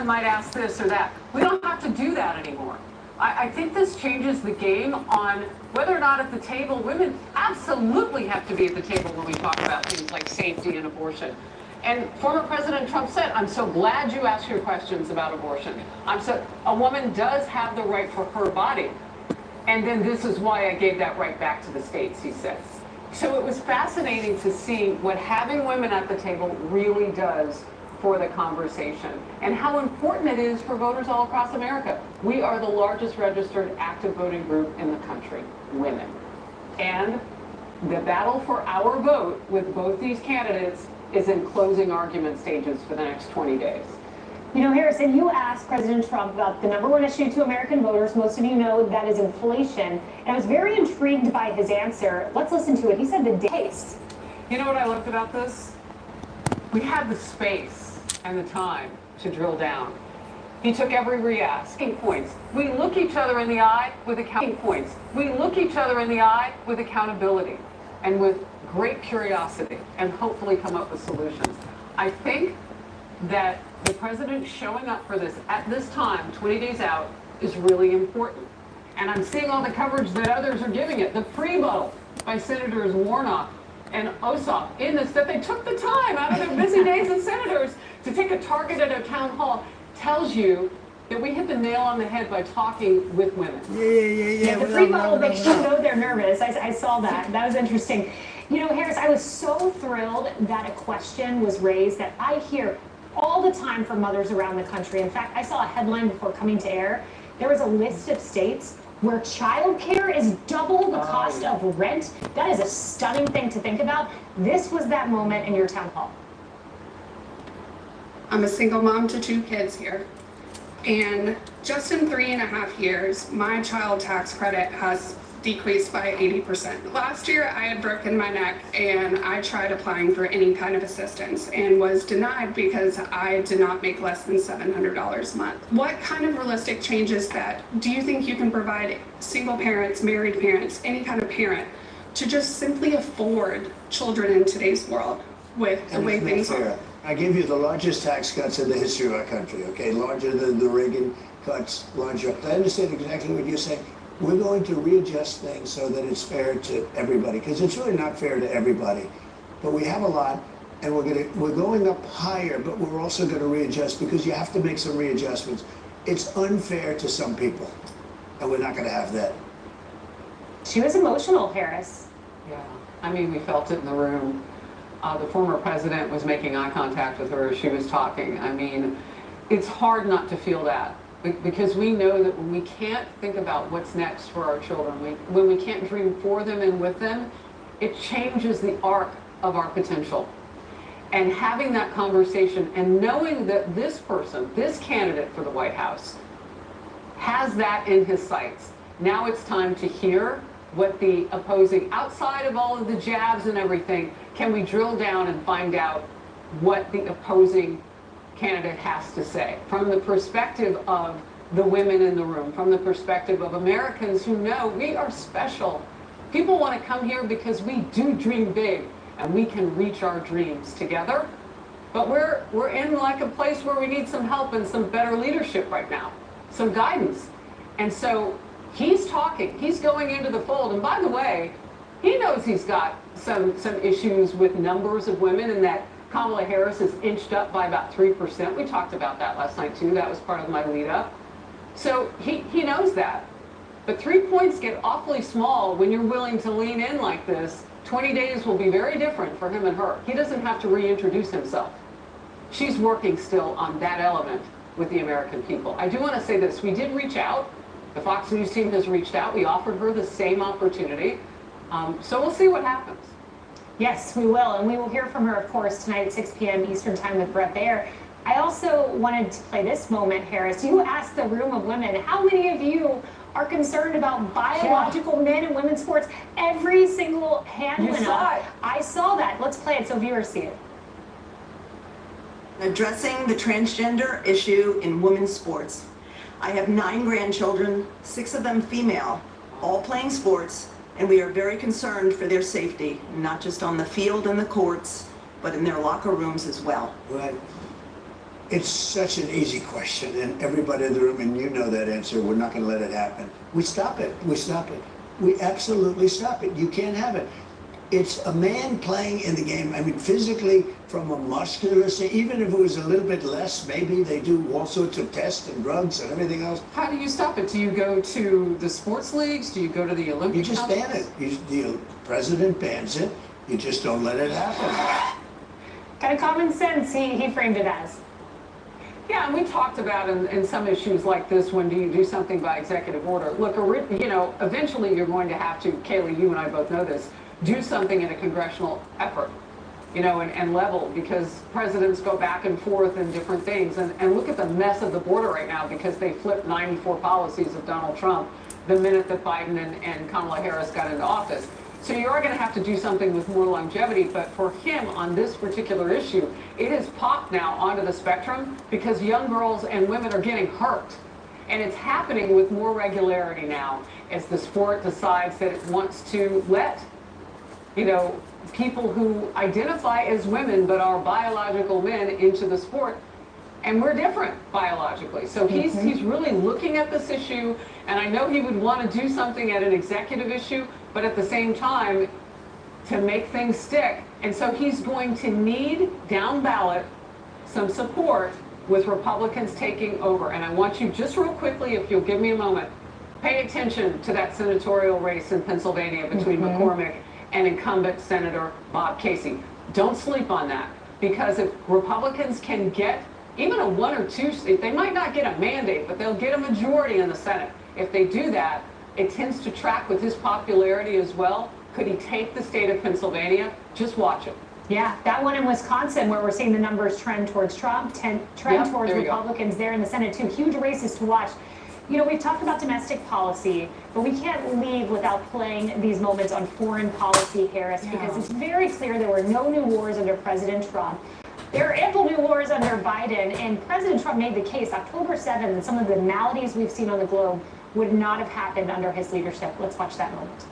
woman might ask this or that. We don't have to do that anymore. I think this changes the game on whether or not at the table, women absolutely have to be at the table when we talk about things like safety and abortion. And former President Trump said, I'm so glad you asked your questions about abortion. A woman does have the right for her body. And then this is why I gave that right back to the states, he says. So it was fascinating to see what having women at the table really does for the conversation and how important it is for voters all across America. We are the largest registered active voting group in the country, women. And the battle for our vote with both these candidates is in closing argument stages for the next 20 days. You know, Harrison, you asked President Trump about the #1 issue to American voters. Most of you know that is inflation. And I was very intrigued by his answer. Let's listen to it. He said the case. You know what I loved about this? We had the space and the time to drill down. He took every re-ask. Points. We look each other in the eye with points. We look each other in the eye with accountability and with great curiosity and hopefully come up with solutions. I think that the president showing up for this at this time, 20 days out, is really important. And I'm seeing all the coverage that others are giving it. The pre-vote by Senators Warnock and Ossoff in this, that they took the time out of their busy days as senators to take a target at a town hall, tells you that we hit the nail on the head by talking with women. Yeah, the pre-vote makes you know they're nervous. I saw that. That was interesting. You know, Harris, I was so thrilled that a question was raised that I hear all the time from mothers around the country. In fact, I saw a headline before coming to air. There was a list of states where childcare is double the cost of rent. That is a stunning thing to think about. This was that moment in your town hall. I'm a single mom to 2 kids here. And just in 3.5 years, my child tax credit has decreased by 80%. Last year, I had broken my neck and I tried applying for any kind of assistance and was denied because I did not make less than $700 a month. What kind of realistic changes that do you think you can provide single parents, married parents, any kind of parent to just simply afford children in today's world with the way things are? I gave you the largest tax cuts in the history of our country, okay? Larger than the Reagan cuts, larger. I understand exactly what you're saying. We're going to readjust things so that it's fair to everybody, because it's really not fair to everybody. But we have a lot, and we're going up higher, but we're also going to readjust because you have to make some readjustments. It's unfair to some people, and we're not going to have that. She was emotional, Harris. Yeah, I mean, we felt it in the room. The former president was making eye contact with her as she was talking. I mean, it's hard not to feel that. Because we know that when we can't think about what's next for our children, when we can't dream for them and with them, it changes the arc of our potential. And having that conversation and knowing that this person, this candidate for the White House, has that in his sights. Now it's time to hear what the opposing, outside of all of the jabs and everything, can we drill down and find out what the opposing candidate has to say from the perspective of the women in the room, from the perspective of Americans who know we are special. People want to come here because we do dream big and we can reach our dreams together. But we're in like a place where we need some help and some better leadership right now, some guidance. And so he's talking, he's going into the fold. And by the way, he knows he's got some issues with numbers of women and that Kamala Harris is inched up by about 3%. We talked about that last night too. That was part of my lead up. So he knows that. But 3 points get awfully small when you're willing to lean in like this. 20 days will be very different for him and her. He doesn't have to reintroduce himself. She's working still on that element with the American people. I do want to say this. We did reach out. The Fox News team has reached out. We offered her the same opportunity. So we'll see what happens. Yes, we will. And we will hear from her, of course, tonight at 6 p.m. Eastern Time with Brett Baer. I also wanted to play this moment, Harris. You asked the room of women, how many of you are concerned about biological men and women's sports? Every single hand went up. I saw that. Let's play it so viewers see it. Addressing the transgender issue in women's sports. I have 9 grandchildren, 6 of them female, all playing sports, and we are very concerned for their safety, not just on the field and the courts, but in their locker rooms as well. Right. It's such an easy question, and everybody in the room, and you know that answer, we're not going to let it happen. We stop it. We stop it. We absolutely stop it. You can't have it. It's a man playing in the game. I mean, physically, from a muscular, even if it was a little bit less, maybe they do all sorts of tests and drugs and everything else. How do you stop it? Do you go to the sports leagues? Do you go to the Olympic You just ban it. The president bans it. You just don't let it happen. Kind of common sense, he framed it as. Yeah, and we talked about in some issues like this, when do you do something by executive order? Look, you know, eventually you're going to have to, Kaylee, you and I both know this, do something in a congressional effort, you know, and level, because presidents go back and forth in different things. And look at the mess of the border right now, because they flipped 94 policies of Donald Trump the minute that Biden and Kamala Harris got into office. So you are going to have to do something with more longevity, but for him on this particular issue, it has popped now onto the spectrum because young girls and women are getting hurt. And it's happening with more regularity now as the sport decides that it wants to let, you know, people who identify as women but are biological men into the sport. And we're different biologically. So he's really looking at this issue, and I know he would want to do something at an executive issue, but at the same time, to make things stick. And so he's going to need down ballot some support with Republicans taking over. And I want you just real quickly, if you'll give me a moment, pay attention to that senatorial race in Pennsylvania between McCormick and incumbent Senator Bob Casey. Don't sleep on that, because if Republicans can get even a 1 or 2 seat, they might not get a mandate, but they'll get a majority in the Senate. If they do that, it tends to track with his popularity as well. Could he take the state of Pennsylvania? Just watch it. Yeah, that one in Wisconsin, where we're seeing the numbers trend towards Trump, trend towards Republicans there in the Senate too. Huge races to watch. You know, we've talked about domestic policy, but we can't leave without playing these moments on foreign policy, Harris, because it's very clear there were no new wars under President Trump. There are ample new wars under Biden, and President Trump made the case October 7th that some of the maladies we've seen on the globe would not have happened under his leadership. Let's watch that moment.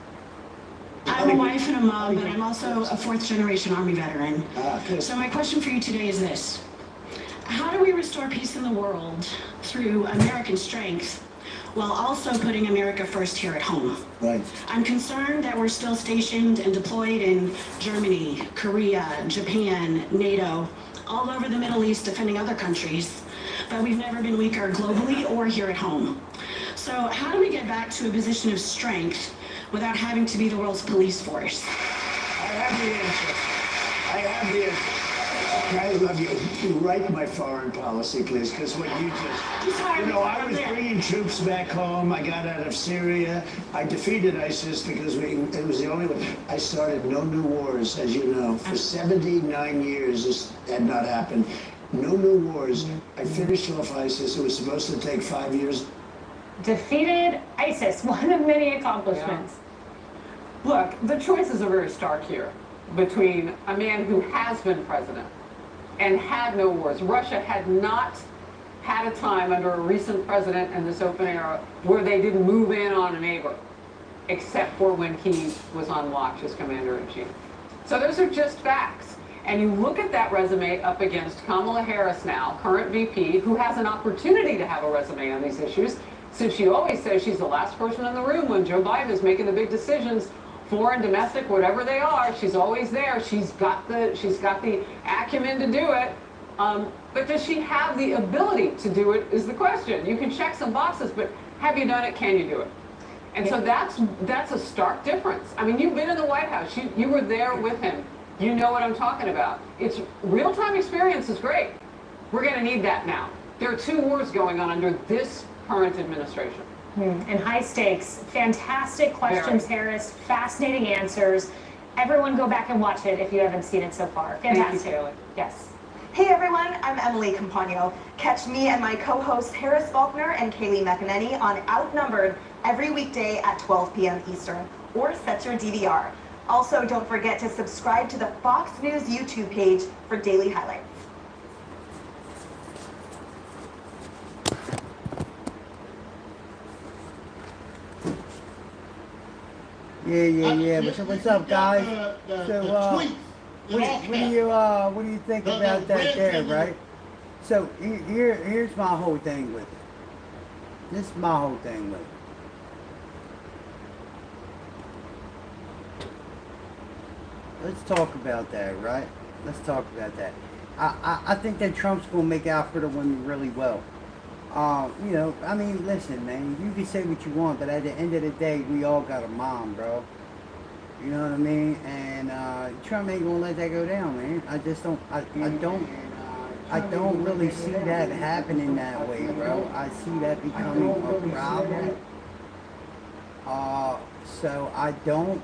I'm a wife and a mom, but I'm also a fourth-generation Army veteran. So my question for you today is this. How do we restore peace in the world through American strength while also putting America first here at home? Right. I'm concerned that we're still stationed and deployed in Germany, Korea, Japan, NATO, all over the Middle East defending other countries, but we've never been weaker globally or here at home. So how do we get back to a position of strength without having to be the world's police force? I have the answer. I have the answer. I love you. You write my foreign policy, please, because what you just, you know, I was bringing troops back home. I got out of Syria. I defeated ISIS because it was the only way. I started no new wars, as you know. For 79 years, this had not happened. No new wars. I finished off ISIS. It was supposed to take 5 years. Defeated ISIS, one of many accomplishments. Look, the choices are very stark here between a man who has been president and had no wars. Russia had not had a time under a recent president in this open era where they didn't move in on a neighbor, except for when he was on watch as commander-in-chief. So those are just facts. And you look at that resume up against Kamala Harris now, current VP, who has an opportunity to have a resume on these issues, since she always says she's the last person in the room when Joe Biden is making the big decisions, foreign, domestic, whatever they are. She's always there. She's got the acumen to do it. But does she have the ability to do it is the question. You can check some boxes, but have you done it? Can you do it? And so that's a stark difference. I mean, you've been in the White House. You were there with him. You know what I'm talking about. It's real-time experience is great. We're going to need that now. There are 2 wars going on under this current administration. And high stakes. Fantastic questions, Harris. Fascinating answers. Everyone go back and watch it if you haven't seen it so far. Fantastic. Thank you, Kaylee. Yes. Hey everyone, I'm Emily Campagno. Catch me and my co-hosts Harris Faulkner and Kaylee McEnany on Outnumbered every weekday at 12 p.m. Eastern, or set your DVR. Also, don't forget to subscribe to the Fox News YouTube page for daily highlights. Yeah. What's up, guys? So, what do you think about that there, right? So here's my whole thing with it. This is my whole thing with it. Let's talk about that, right? Let's talk about that. I think that Trump's gonna make out for the women really well. You know, I mean, listen, man, you can say what you want, but at the end of the day, we all got a mom, bro. You know what I mean? And Trump ain't gonna let that go down, man. I just don't. I don't really see that happening that way, bro. I see that becoming a problem. So I don't.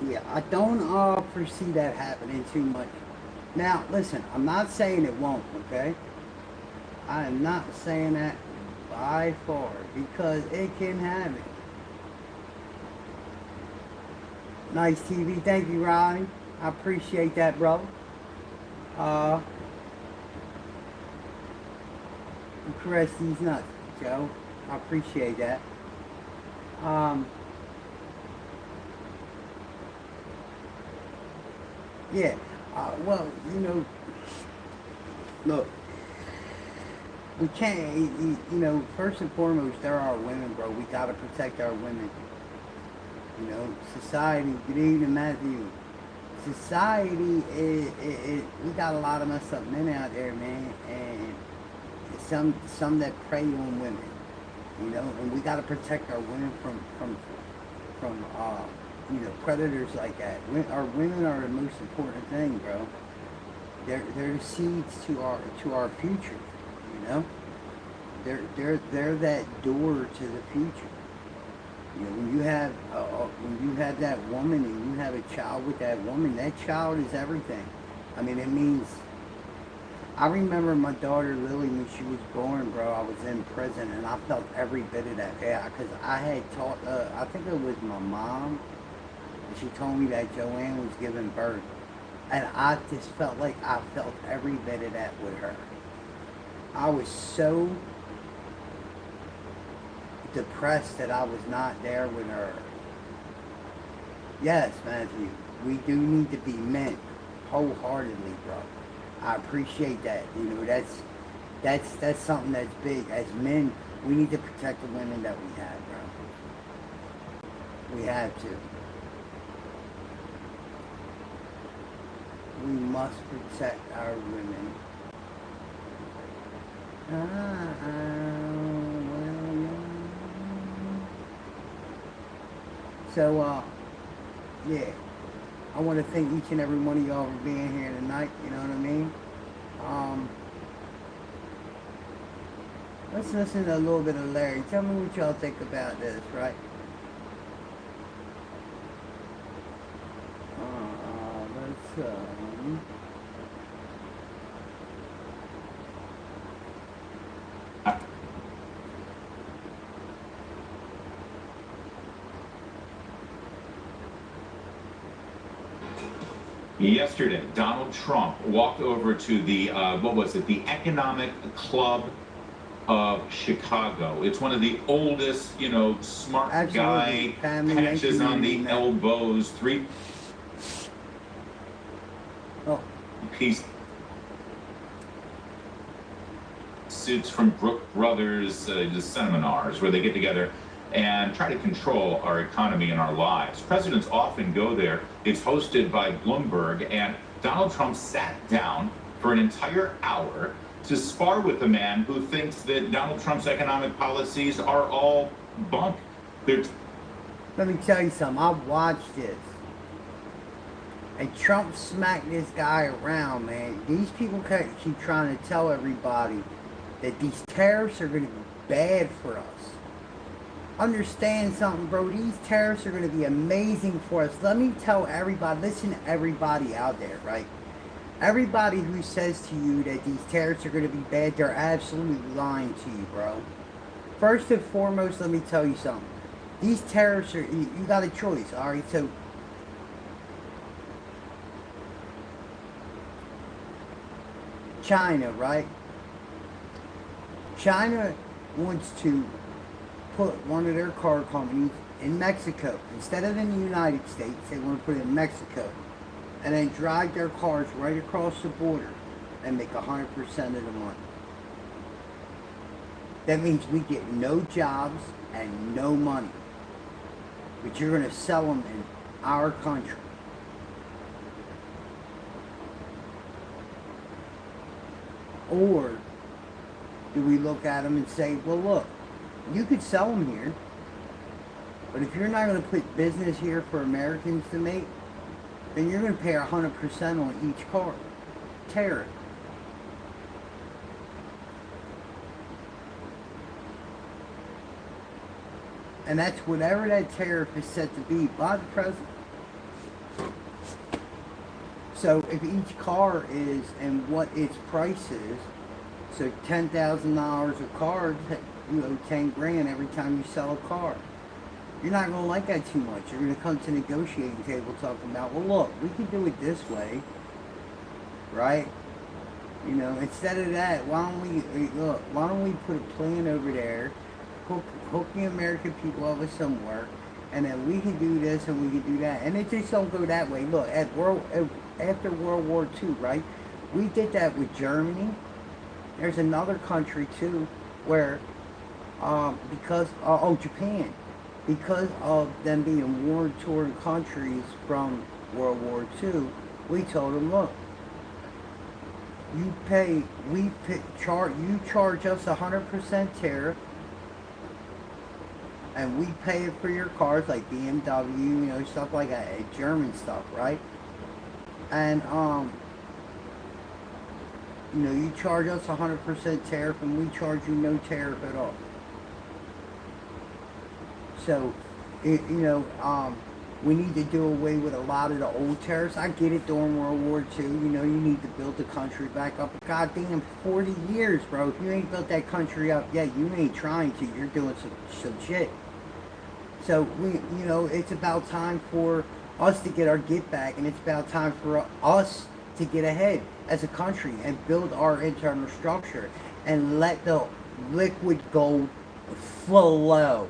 Yeah, I don't foresee that happening too much. Now, listen, I'm not saying it won't, okay? I am not saying that by far, because it can happen. Nice TV. Thank you, Ronnie. I appreciate that, brother. You caress these nuts, Joe. I appreciate that. Yeah, well, you know, look, we can't, you know, first and foremost, there are women, bro. We gotta protect our women. You know, society, good evening, Matthew. Society, we got a lot of messed up men out there, man, and some that prey on women, you know, and we gotta protect our women from you know, predators like that. Our women are the most important thing, bro. They're the seeds to our future. You know, they're that door to the future. You know, when you have that woman and you have a child with that woman, that child is everything. I mean, it means. I remember my daughter Lily when she was born, bro. I was in prison and I felt every bit of that. Yeah, because I had taught. I think it was my mom. She told me that Joanne was giving birth, and I just felt like I felt every bit of that with her. I was so depressed that I was not there with her. Yes, Matthew, we do need to be meant wholeheartedly, bro. I appreciate that. You know, that's something that's big. As men, we need to protect the women that we have, bro. We have to. We must protect our women. So, yeah. I want to thank each and every one of y'all for being here tonight. You know what I mean? Let's listen to a little bit of Larry. Tell me what y'all think about this, right? Let's Yesterday, Donald Trump walked over to the, what was it, the Economic Club of Chicago. It's one of the oldest, you know, smart guy, patches on the elbows, three-piece suits from Brook Brothers, the seminars where they get together and try to control our economy and our lives. Presidents often go there. It's hosted by Bloomberg, and Donald Trump sat down for an entire hour to spar with a man who thinks that Donald Trump's economic policies are all bunk. Let me tell you something. I've watched this. And Trump smacked this guy around, man. These people keep trying to tell everybody that these tariffs are going to be bad for us. Understand something, bro. These tariffs are going to be amazing for us. Let me tell everybody, listen to everybody out there, right? Everybody who says to you that these tariffs are going to be bad, they're absolutely lying to you, bro. first and foremost, let me tell you something. These tariffs are, you got a choice, all right? So, China, right? China wants to put one of their car companies in Mexico. Instead of in the United States, they want to put it in Mexico. And then drive their cars right across the border and make 100% of the money. That means we get no jobs and no money. But you're going to sell them in our country. Or do we look at them and say, well, look, you could sell them here, but if you're not going to put business here for Americans to make, then you're going to pay 100% on each car. Tariff. And that's whatever that tariff is set to be by the president. So if each car is and what its price is, so $10,000 a car, you owe 10 grand every time you sell a car. You're not going to like that too much. You're going to come to the negotiating table talking about, well, look, we can do it this way, right? You know, instead of that, why don't we put a plan over there, hook the American people up with some work, and then we can do this and we can do that. And it just don't go that way. Look, after World War II, right? We did that with Germany. There's another country too where, Japan, because of them being war-torn countries from World War II, we told them, look, you charge us 100% tariff, and we pay it for your cars like BMW, you know, stuff like that, German stuff, right? And you know, you charge us 100% tariff, and we charge you no tariff at all. So, we need to do away with a lot of the old tariffs. I get it during World War II, you know, you need to build the country back up. But goddamn, 40 years, bro. If you ain't built that country up yet, you ain't trying to. You're doing some shit. So, it's about time for us to get our get back, and it's about time for us to get ahead as a country and build our internal structure and let the liquid gold flow.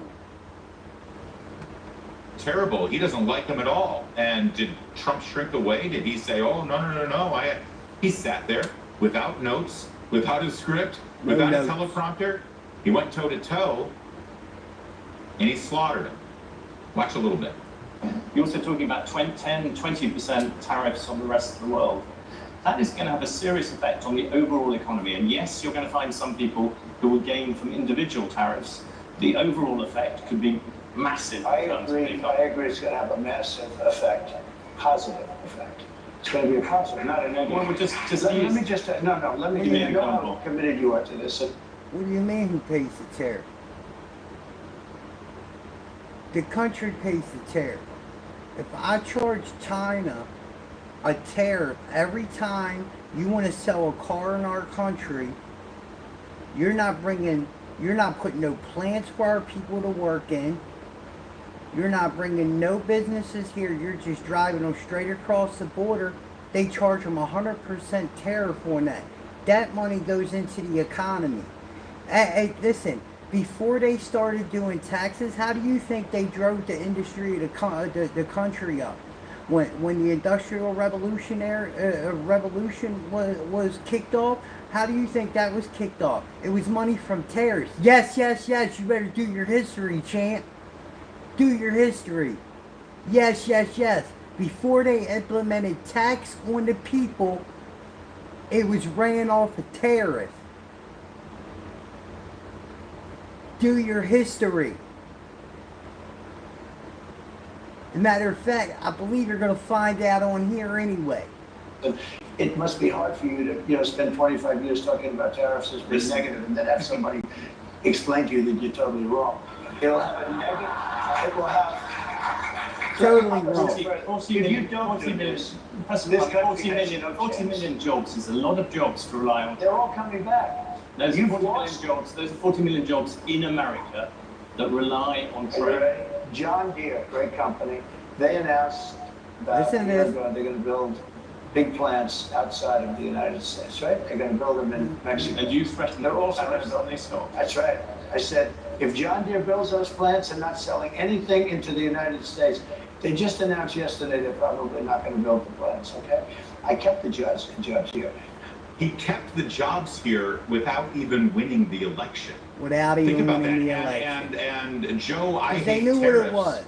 Terrible. He doesn't like them at all. And did Trump shrink away? Did he say, oh, no. He sat there without notes, without his script, without a teleprompter. He went toe to toe and he slaughtered him. Watch a little bit. You're also talking about 20% tariffs on the rest of the world. That is going to have a serious effect on the overall economy. And yes, you're going to find some people who will gain from individual tariffs. The overall effect could be massive. I agree it's going to have a massive effect, positive effect. It's going to be a positive, not a negative. Well, let me just, let me, you know how committed you are to this. What do you mean who pays the tariff? The country pays the tariff. If I charge China a tariff every time you want to sell a car in our country, you're not putting no plants for our people to work in. You're not bringing no businesses here. You're just driving them straight across the border. They charge them 100% tariff on that. That money goes into the economy. Hey, listen, before they started doing taxes, how do you think they drove the industry, the country up? When the Industrial Revolution was kicked off, how do you think that was kicked off? It was money from tariffs. Yes, you better do your history, champ. Do your history. Yes. Before they implemented tax on the people, it was ran off a tariff. Do your history. As a matter of fact, I believe you're going to find out on here anyway. It must be hard for you to, spend 25 years talking about tariffs as being negative and then have somebody explain to you that you're totally wrong. It'll have a negative, it will have... Totally wrong. 40 million jobs is a lot of jobs to rely on. They're all coming back. Those are You've 40 million lost. jobs. Those are 40 million jobs in America that rely on trade. John Deere, great company, they announced about Listen a to year this. ago they're going to build big plants outside of the United States, right? They're going to build them in Mexico. And you threatened They're also tariffs gonna on these stocks. That's right. I said, if John Deere builds those plants and not selling anything into the United States, they just announced yesterday they're probably not going to build the plants, okay? I kept the jobs here. He kept the jobs here without even winning the election. Without Think even about that. winning the election. And Joe, I Because they hate knew what it tariffs was.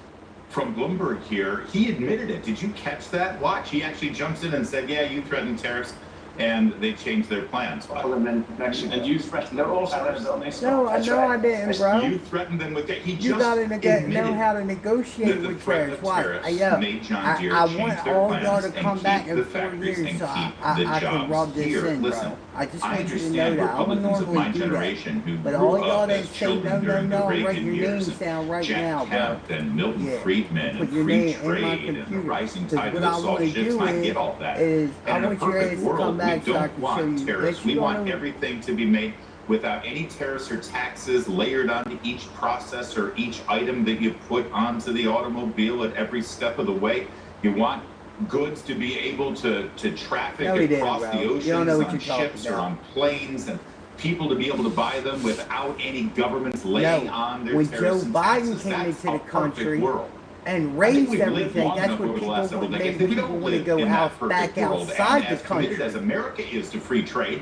from Bloomberg here, he admitted it. Did you catch that? Watch. He actually jumps in and said, yeah, you threatened tariffs, and they changed their plans. Build them in Mexico. And you threatened They're also tariffs on these No, stocks. I didn't, bro. You threatened them with that. He You just gotta know admitted how to negotiate that the with threat tariffs. of Why? tariffs made John Deere I change want their all y'all plans to and come back keep in the 4 factories years and so keep the I can jobs rub this here. in, Listen, bro. I just I want you to understand know that. I would Republicans of my normally do that. generation who But grew all y'all up that as say children no, during the no, write Reagan your years, names down right Jack now, bro. Kemp and Milton Yeah. Friedman Put and your free name in my trade and the computer. rising Because tide of what the I salt want to ships. do I get all that. is I And in a want your perfect ass to come world, we back so I don't can show want you. tariffs. Let We you want know. everything to be made without any tariffs or taxes layered onto each process or each item that you put onto the automobile at every step of the way. You want goods to be able to traffic No, he didn't, across bro. the You don't oceans know what on you're talking ships or about. on planes, and people to be able to buy them without any governments laying No, on their when tariffs Joe and Biden taxes. came That's into the a perfect country world. and I think raised we've lived everything, long that's enough what over the last several made decades that we people don't want to live go in that out back perfect world. outside And the as committed country. as America is to free trade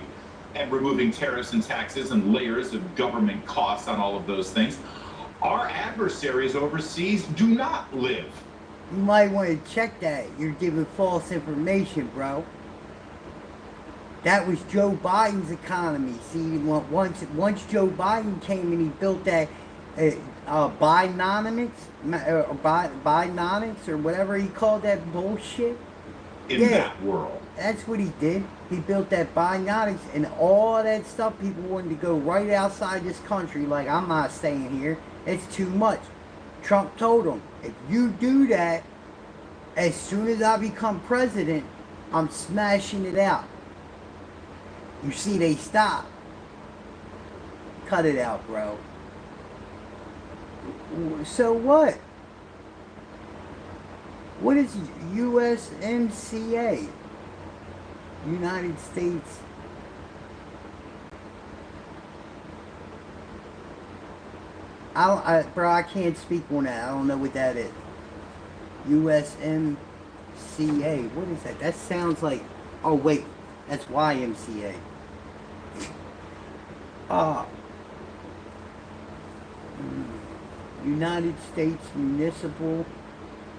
and removing tariffs and taxes and layers of government costs on all of those things, our adversaries overseas do not live. You might want to check that. You're giving false information, bro. That was Joe Biden's economy. See, once Joe Biden came and he built that Bidenomics, Bidenomics, or whatever he called that bullshit. In that world. That's what he did. He built that Bidenomics and all that stuff. People wanted to go right outside this country. Like, I'm not staying here. It's too much. Trump told him, if you do that, as soon as I become president, I'm smashing it out. You see, they stopped. Cut it out, bro. So what? What is USMCA? United States. Bro, I can't speak on that. I don't know what that is. USMCA. What is that? That sounds like. Oh wait, that's YMCA. United States Municipal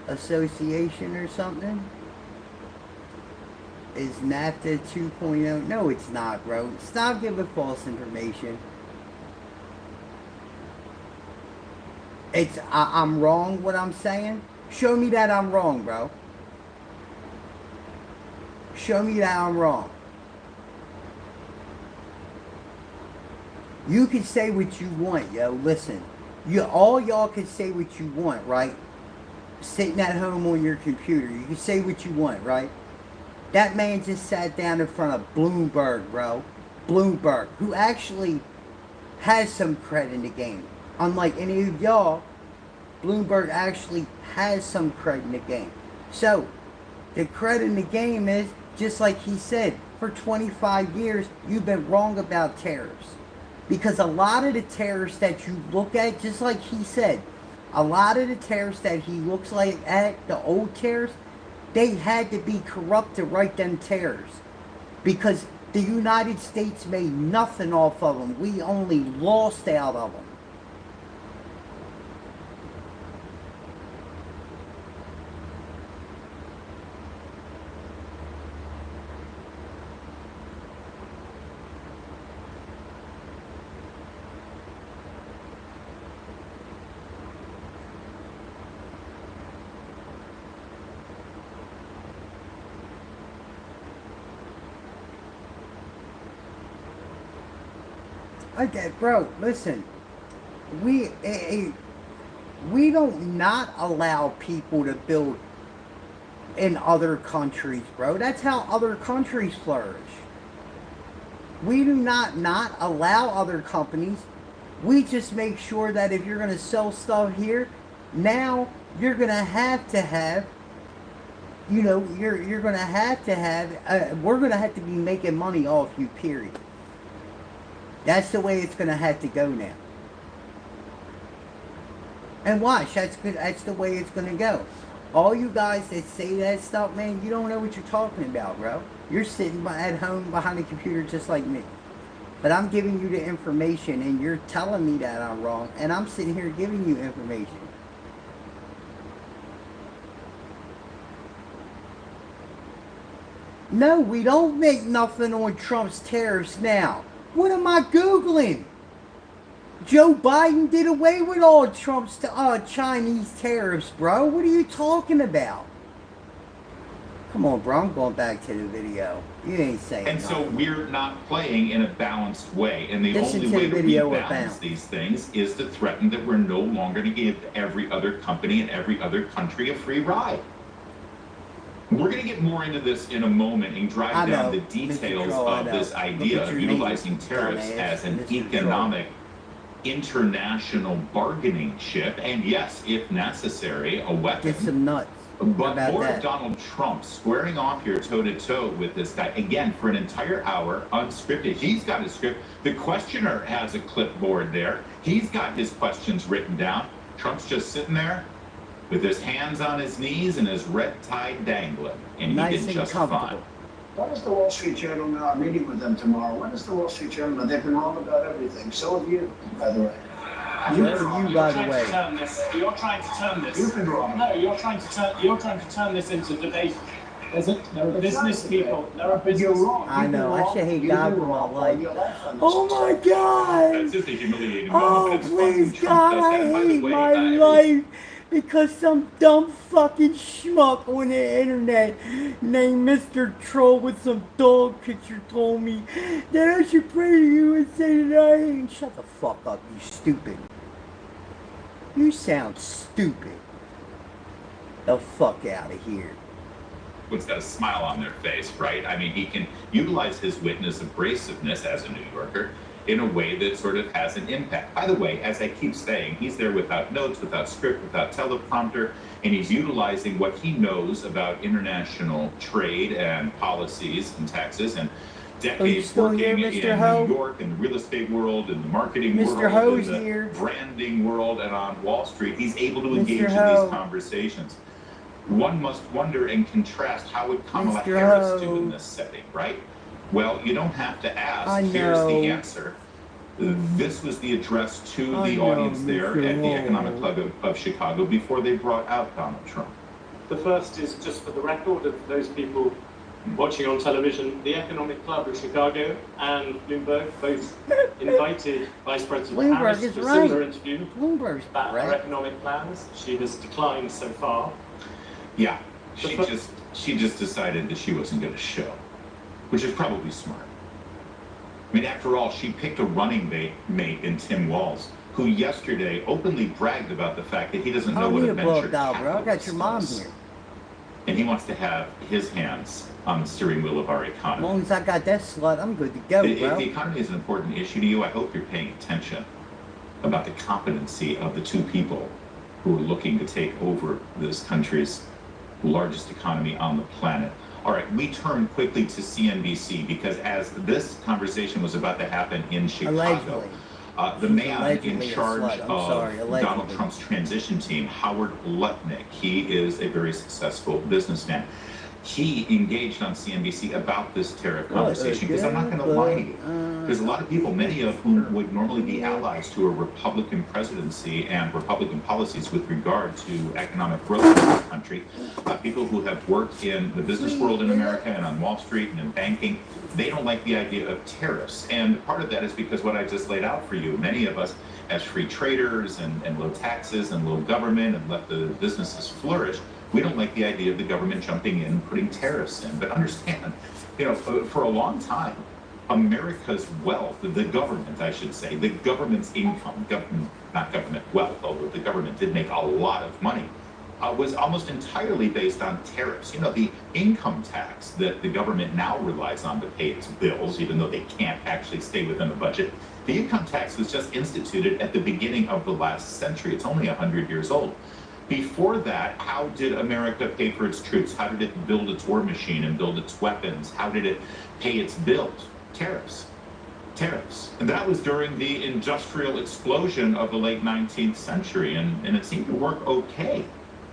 Association or something? Is NAFTA 2.0? No, it's not, bro. Stop giving false information. I'm wrong what I'm saying? Show me that I'm wrong, bro. Show me that I'm wrong. You can say what you want, yo. Listen. All y'all can say what you want, right? Sitting at home on your computer. You can say what you want, right? That man just sat down in front of Bloomberg, bro. Bloomberg, who actually has some credit in the game. Unlike any of y'all, Bloomberg actually has some credit in the game. So, the credit in the game is, just like he said, for 25 years, you've been wrong about tariffs. Because a lot of the tariffs that you look at, just like he said, a lot of the tariffs that he looks like at, the old tariffs, they had to be corrupt to write them tariffs. Because the United States made nothing off of them. We only lost out of them. Okay, bro, listen. We don't not allow people to build in other countries, bro. That's how other countries flourish. We do not allow other companies. We just make sure that if you're going to sell stuff here, now you're going to have, you know, you're going to have, we're going to have to be making money off you, period. That's the way it's going to have to go now. And watch, that's good. That's the way it's going to go. All you guys that say that stuff, man, you don't know what you're talking about, bro. You're sitting at home behind a computer just like me. But I'm giving you the information, and you're telling me that I'm wrong, and I'm sitting here giving you information. No, we don't make nothing on Trump's tariffs now. What am I Googling? Joe Biden did away with all Trump's Chinese tariffs, bro. What are you talking about? Come on, bro. I'm going back to the video. You ain't saying And nothing. so we're not playing in a balanced way. And the Listen only to way the to video rebalance these things is to threaten that we're no longer going to give every other company and every other country a free ride. We're going to get more into this in a moment and drive down the details of this idea of utilizing tariffs as an economic international bargaining chip, and yes, if necessary, a weapon. Get some nuts. But more of Donald Trump squaring off here toe-to-toe with this guy, again, for an entire hour, unscripted. He's got his script. The questioner has a clipboard there. He's got his questions written down. Trump's just sitting there with his hands on his knees and his red tie dangling, and he did just fine. What is the Wall Street Journal now? I'm meeting with them tomorrow. What is the Wall Street Journal now? They've been wrong about everything. So have you, by the way. You're trying to turn this. You've been wrong. No, you're trying to turn this into debate. There are business people. There are business. You're wrong. I know. I should hate You've God been for my wrong. life. Your life on this. Oh my God! That's just a humiliating Oh, moment. It's fun when please, Trump God, does I that. By the hate way, my life because some dumb fucking schmuck on the internet named Mr. Troll with some dog picture told me that I should pray to you and say that I ain't. Shut the fuck up, you stupid. You sound stupid. The fuck out of here. Everyone's got a smile on their face, right? I mean, he can utilize his witness abrasiveness as a New Yorker in a way that sort of has an impact. By the way, as I keep saying, he's there without notes, without script, without teleprompter, and he's utilizing what he knows about international trade and policies in Texas and decades working in New York, in the real estate world, in the marketing world, in the branding world, and on Wall Street. He's able to engage in these conversations. One must wonder and contrast, how would Kamala Harris do in this setting, right? Well, you don't have to ask. Here's the answer. This was the address to the audience there at the Economic Club of Chicago before they brought out Donald Trump. The first is just for the record of those people watching on television. The Economic Club of Chicago and Bloomberg both invited Vice President Harris to a similar interview about her economic plans. She has declined so far. Yeah, she just decided that she wasn't going to show, which is probably smart. I mean, after all, she picked a running mate in Tim Walz, who yesterday openly bragged about the fact that he doesn't know what a venture capitalist is. And he wants to have his hands on the steering wheel of our economy. As long as I got that slut, I'm good to go, bro. If the economy is an important issue to you, I hope you're paying attention about the competency of the two people who are looking to take over this country's largest economy on the planet. All right, we turn quickly to CNBC because as this conversation was about to happen in Chicago, the man in charge of Donald Trump's transition team, Howard Lutnick, he is a very successful businessman. He engaged on CNBC about this tariff conversation because I'm not going to lie to you. There's a lot of people, many of whom would normally be allies to a Republican presidency and Republican policies with regard to economic growth in this country. People who have worked in the business world in America and on Wall Street and in banking, they don't like the idea of tariffs. And part of that is because what I just laid out for you, many of us as free traders and low taxes and low government and let the businesses flourish, we don't like the idea of the government jumping in and putting tariffs in. But understand, for a long time, America's wealth, the government, I should say, the government's income, not government wealth, although the government did make a lot of money, was almost entirely based on tariffs. You know, the income tax that the government now relies on to pay its bills, even though they can't actually stay within the budget. The income tax was just instituted at the beginning of the last century. It's only 100 years old. Before that, how did America pay for its troops? How did it build its war machine and build its weapons? How did it pay its bills? Tariffs. Tariffs. And that was during the industrial explosion of the late 19th century, and it seemed to work okay.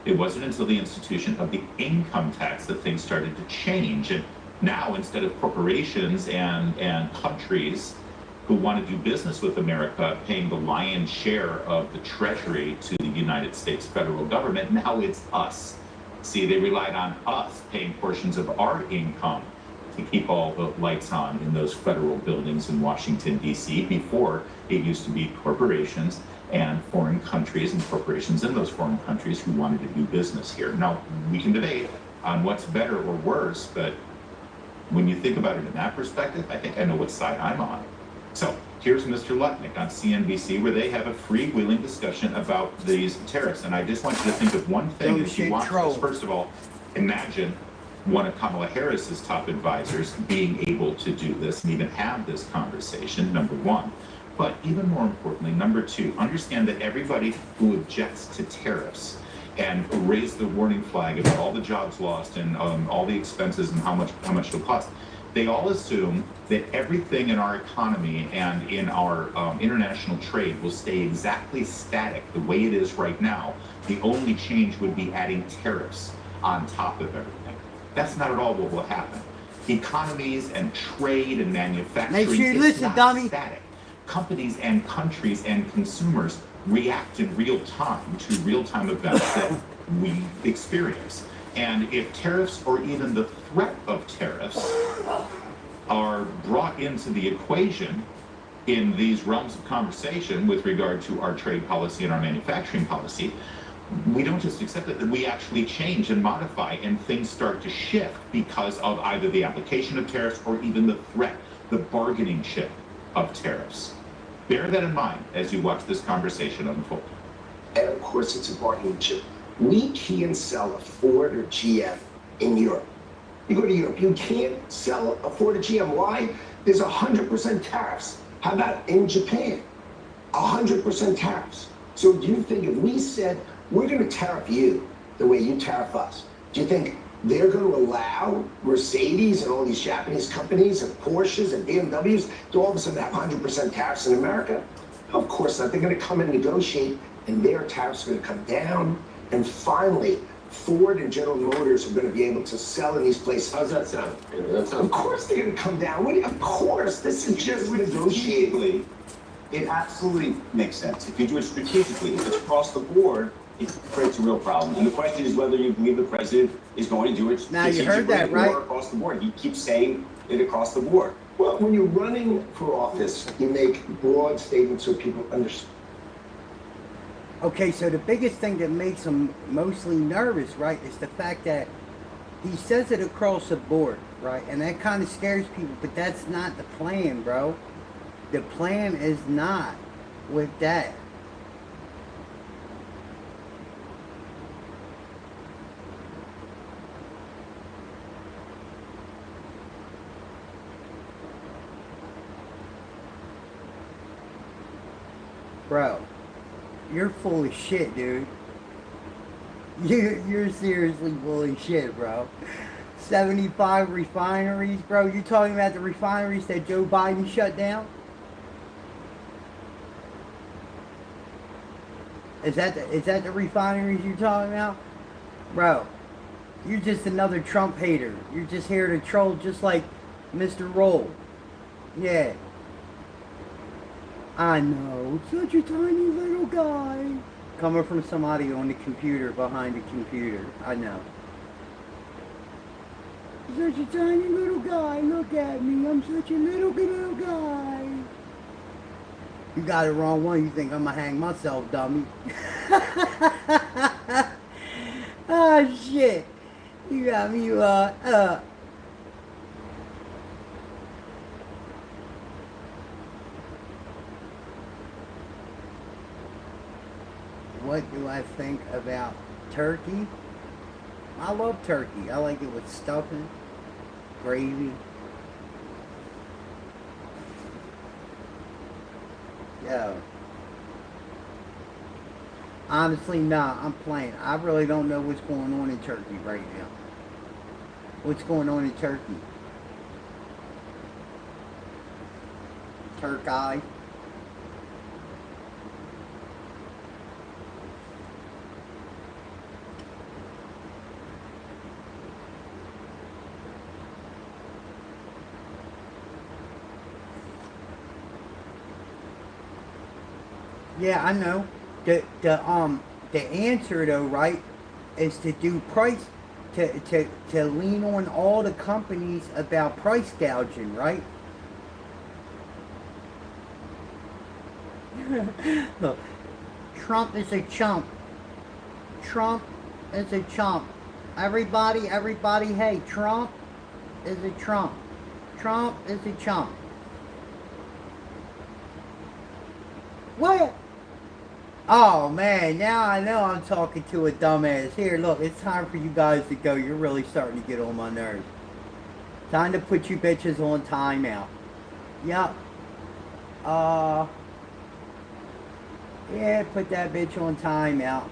It wasn't until the institution of the income tax that things started to change. And now, instead of corporations and countries who want to do business with America paying the lion's share of the treasury to the United States federal government, now it's us. See, they relied on us paying portions of our income to keep all the lights on in those federal buildings in Washington, D.C. Before, it used to be corporations and foreign countries and corporations in those foreign countries who wanted to do business here. Now, we can debate on what's better or worse, but when you think about it in that perspective, I think I know what side I'm on. So here's Mr. Lutnick on CNBC, where they have a freewheeling discussion about these tariffs. And I just want you to think of one thing as you watch this. First of all, imagine one of Kamala Harris's top advisors being able to do this and even have this conversation, number one. But even more importantly, number two, understand that everybody who objects to tariffs and raise the warning flag about all the jobs lost and all the expenses and how much it'll cost, they all assume that everything in our economy and in our international trade will stay exactly static the way it is right now. The only change would be adding tariffs on top of everything. That's not at all what will happen. Economies and trade and manufacturing, make sure you listen, not dummy. static. Companies and countries and consumers react in real time to real-time events that we experience. And if tariffs or even the threat of tariffs are brought into the equation in these realms of conversation with regard to our trade policy and our manufacturing policy, we don't just accept it, that we actually change and modify, and things start to shift because of either the application of tariffs or even the threat, the bargaining chip of tariffs. Bear that in mind as you watch this conversation unfold. And of course, it's a bargaining chip. We can't sell a Ford or GM in Europe. You go to Europe, you can't sell a Ford or GM. Why? There's 100% tariffs. How about in Japan? 100% tariffs. So do you think if we said, we're going to tariff you the way you tariff us, do you think they're going to allow Mercedes and all these Japanese companies and Porsches and BMWs to all of a sudden have 100% tariffs in America? Of course not. They're going to come and negotiate, and their tariffs are going to come down. And finally, Ford and General Motors are going to be able to sell in these places. How's that sound? Of course they're going to come down. Of course. This is just negotiating. It absolutely makes sense. If you do it strategically, if it's across the board, it creates a real problem. And the question is whether you believe the president is going to do it now you heard that, right? Or across the board. He keeps saying it across the board. Well, when you're running for office, you make broad statements so people understand. Okay, so the biggest thing that makes him mostly nervous, right, is the fact that he says it across the board, right? And that kind of scares people, but that's not the plan, bro. The plan is not with that. Bro, you're full of shit, dude. You're seriously full of shit, bro. 75 refineries, bro. You talking about the refineries that Joe Biden shut down? Is that the refineries you're talking about? Bro, you're just another Trump hater. You're just here to troll just like Mr. Roll. Yeah. I know, such a tiny little guy. Coming from somebody on the computer, behind the computer. I know. Such a tiny little guy, look at me. I'm such a little guy. You got it wrong one, you think I'm gonna hang myself, dummy. Oh shit. You got me, What do I think about Turkey. I love turkey. I like it with stuffing, gravy. Yeah. Honestly, nah, I'm playing. I really don't know what's going on in Turkey right now. What's going on in Turkey? Turkey. Yeah, I know. The answer though, right, is to do price to lean on all the companies about price gouging, right? Look, Trump is a chump. Trump is a chump. Everybody, hey, Trump is a Trump. Trump is a chump. What? Oh man, now I know I'm talking to a dumbass. Here, look, it's time for you guys to go. You're really starting to get on my nerves. Time to put you bitches on timeout. Yep. Yeah, put that bitch on timeout.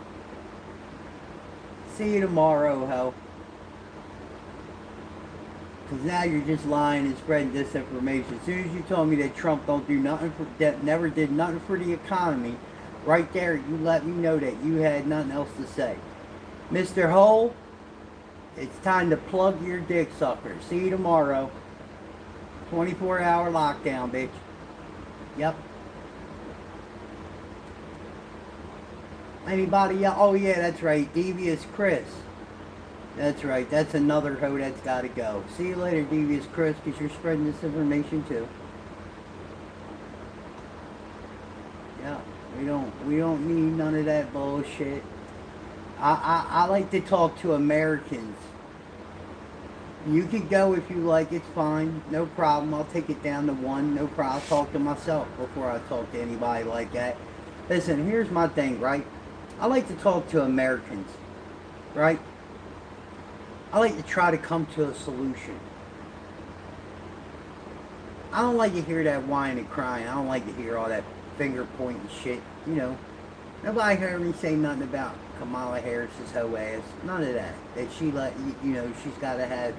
See you tomorrow, ho. Because now you're just lying and spreading disinformation. As soon as you told me that Trump don't do nothing for, that never did nothing for the economy, right there, you let me know that you had nothing else to say. Mr. Hole, it's time to plug your dick sucker. See you tomorrow. 24-hour lockdown, bitch. Yep. Anybody else? Oh yeah, that's right. Devious Chris. That's right. That's another hoe that's got to go. See you later, Devious Chris, because you're spreading this information too. Yeah, we don't need none of that bullshit. I like to talk to Americans. You could go if you like. It's fine. No problem. I'll take it down to one. No problem. I'll talk to myself before I talk to anybody like that. Listen, here's my thing, right? I like to talk to Americans, right? I like to try to come to a solution. I don't like to hear that whining and crying. I don't like to hear all that finger pointing shit. You know, nobody heard me say nothing about Kamala Harris's hoe ass. None of that. That she you know, she's got to have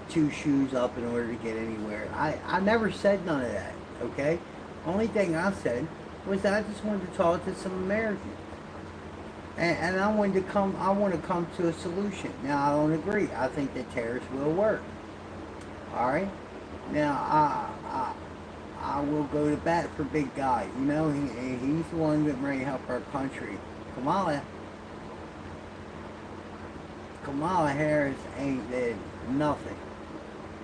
2 shoes up in order to get anywhere. I never said none of that. Okay. Only thing I said was that I just wanted to talk to some Americans. And I want to come to a solution. Now, I don't agree. I think that tariffs will work. All right? Now, I will go to bat for big guy. You know, he's the one that may help our country. Kamala Harris ain't did nothing.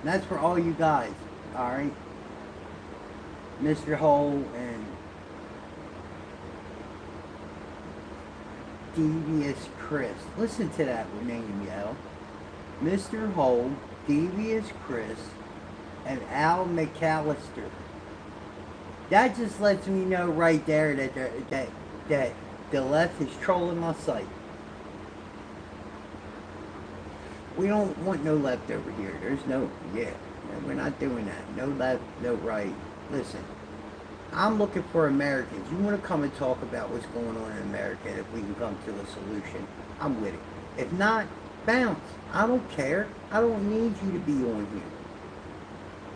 And that's for all you guys. All right? Mr. Hole and Devious Chris. Listen to that name, yo. Mr. Hole, Devious Chris, and Al McAllister. That just lets me know right there that the left is trolling my site. We don't want no left over here. There's no, we're not doing that. No left, no right. Listen. I'm looking for Americans. You want to come and talk about what's going on in America, and if we can come to a solution, I'm with it. If not, bounce. I don't care. I don't need you to be on here.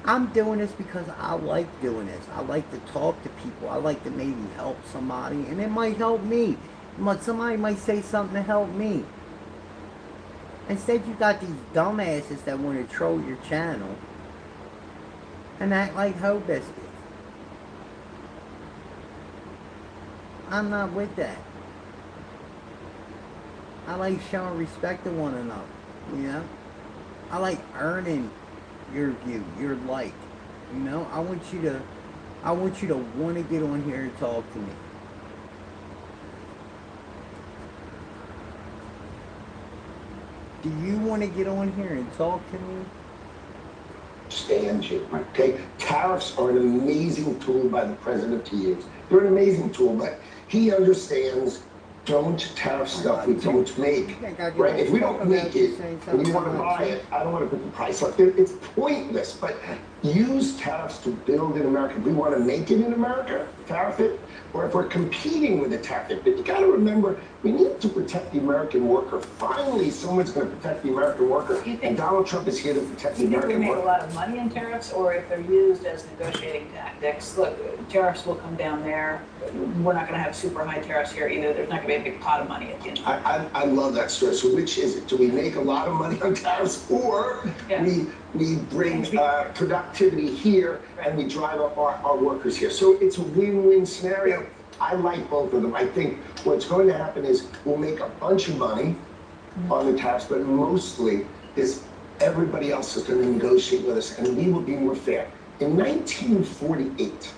I'm doing this because I like doing this. I like to talk to people. I like to maybe help somebody, and it might help me. Somebody might say something to help me. Instead, you got these dumbasses that want to troll your channel and act like hoe biscuits. I'm not with that. I like showing respect to one another, you know? I like earning your view, your like, you know? I want you to want to get on here and talk to me. Do you want to get on here and talk to me? Stand you, okay? Tariffs are an amazing tool by the president to use. They're an amazing tool, but he understands don't tariff stuff we don't make, right? If we don't make it and you want to buy it, I don't want to put the price up there. It's pointless, but use tariffs to build in America. If we want to make it in America, tariff it, or if we're competing with a tariff it. But you got to remember, we need to protect the American worker. Finally, someone's going to protect the American worker, and Donald Trump is here to protect the American worker. We make a lot of money in tariffs, or if they're used as negotiating tactics. Look, tariffs will come down there. We're not going to have super high tariffs here either. There's not going to be a big pot of money at the end. I love that story. So which is it? Do we make a lot of money on tariffs, or we bring productivity here and we drive up our workers here? So it's a win-win scenario. I like both of them. I think what's going to happen is we'll make a bunch of money on the tariffs, but mostly is everybody else is going to negotiate with us, and we will be more fair. In 1948,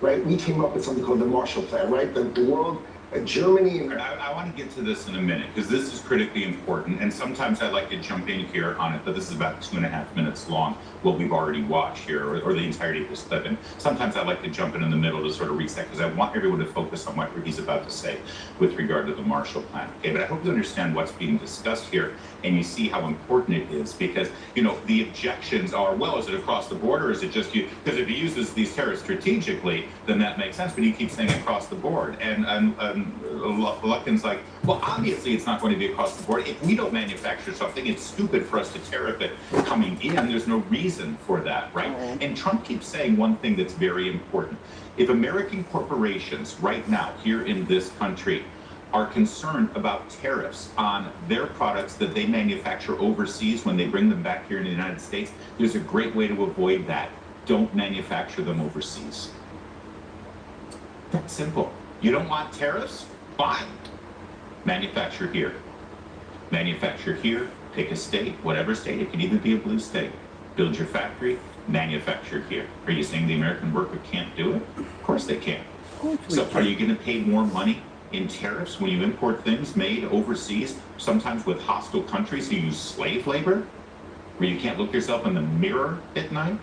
right, we came up with something called the Marshall Plan, right? The world, Germany and... I want to get to this in a minute, because this is critically important, and sometimes I like to jump in here on it, but this is about 2.5 minutes long, what we've already watched here, or the entirety of this clip, and sometimes I like to jump in the middle to sort of reset, because I want everyone to focus on what he's about to say with regard to the Marshall Plan. Okay, but I hope you understand what's being discussed here, and you see how important it is, because, you know, the objections are, well, is it across the board, or is it just you? Because if he uses these tariffs strategically, then that makes sense, but he keeps saying across the board, and Adkins like, well, obviously it's not going to be across the board. If we don't manufacture something, it's stupid for us to tariff it coming in. There's no reason for that, right? And Trump keeps saying one thing that's very important. If American corporations right now here in this country are concerned about tariffs on their products that they manufacture overseas when they bring them back here in the United States, there's a great way to avoid that. Don't manufacture them overseas. That's simple. You don't want tariffs? Fine. Manufacture here. Manufacture here, pick a state, whatever state, it can even be a blue state. Build your factory, manufacture here. Are you saying the American worker can't do it? Of course they can. So are you going to pay more money in tariffs when you import things made overseas, sometimes with hostile countries who use slave labor, where you can't look yourself in the mirror at night?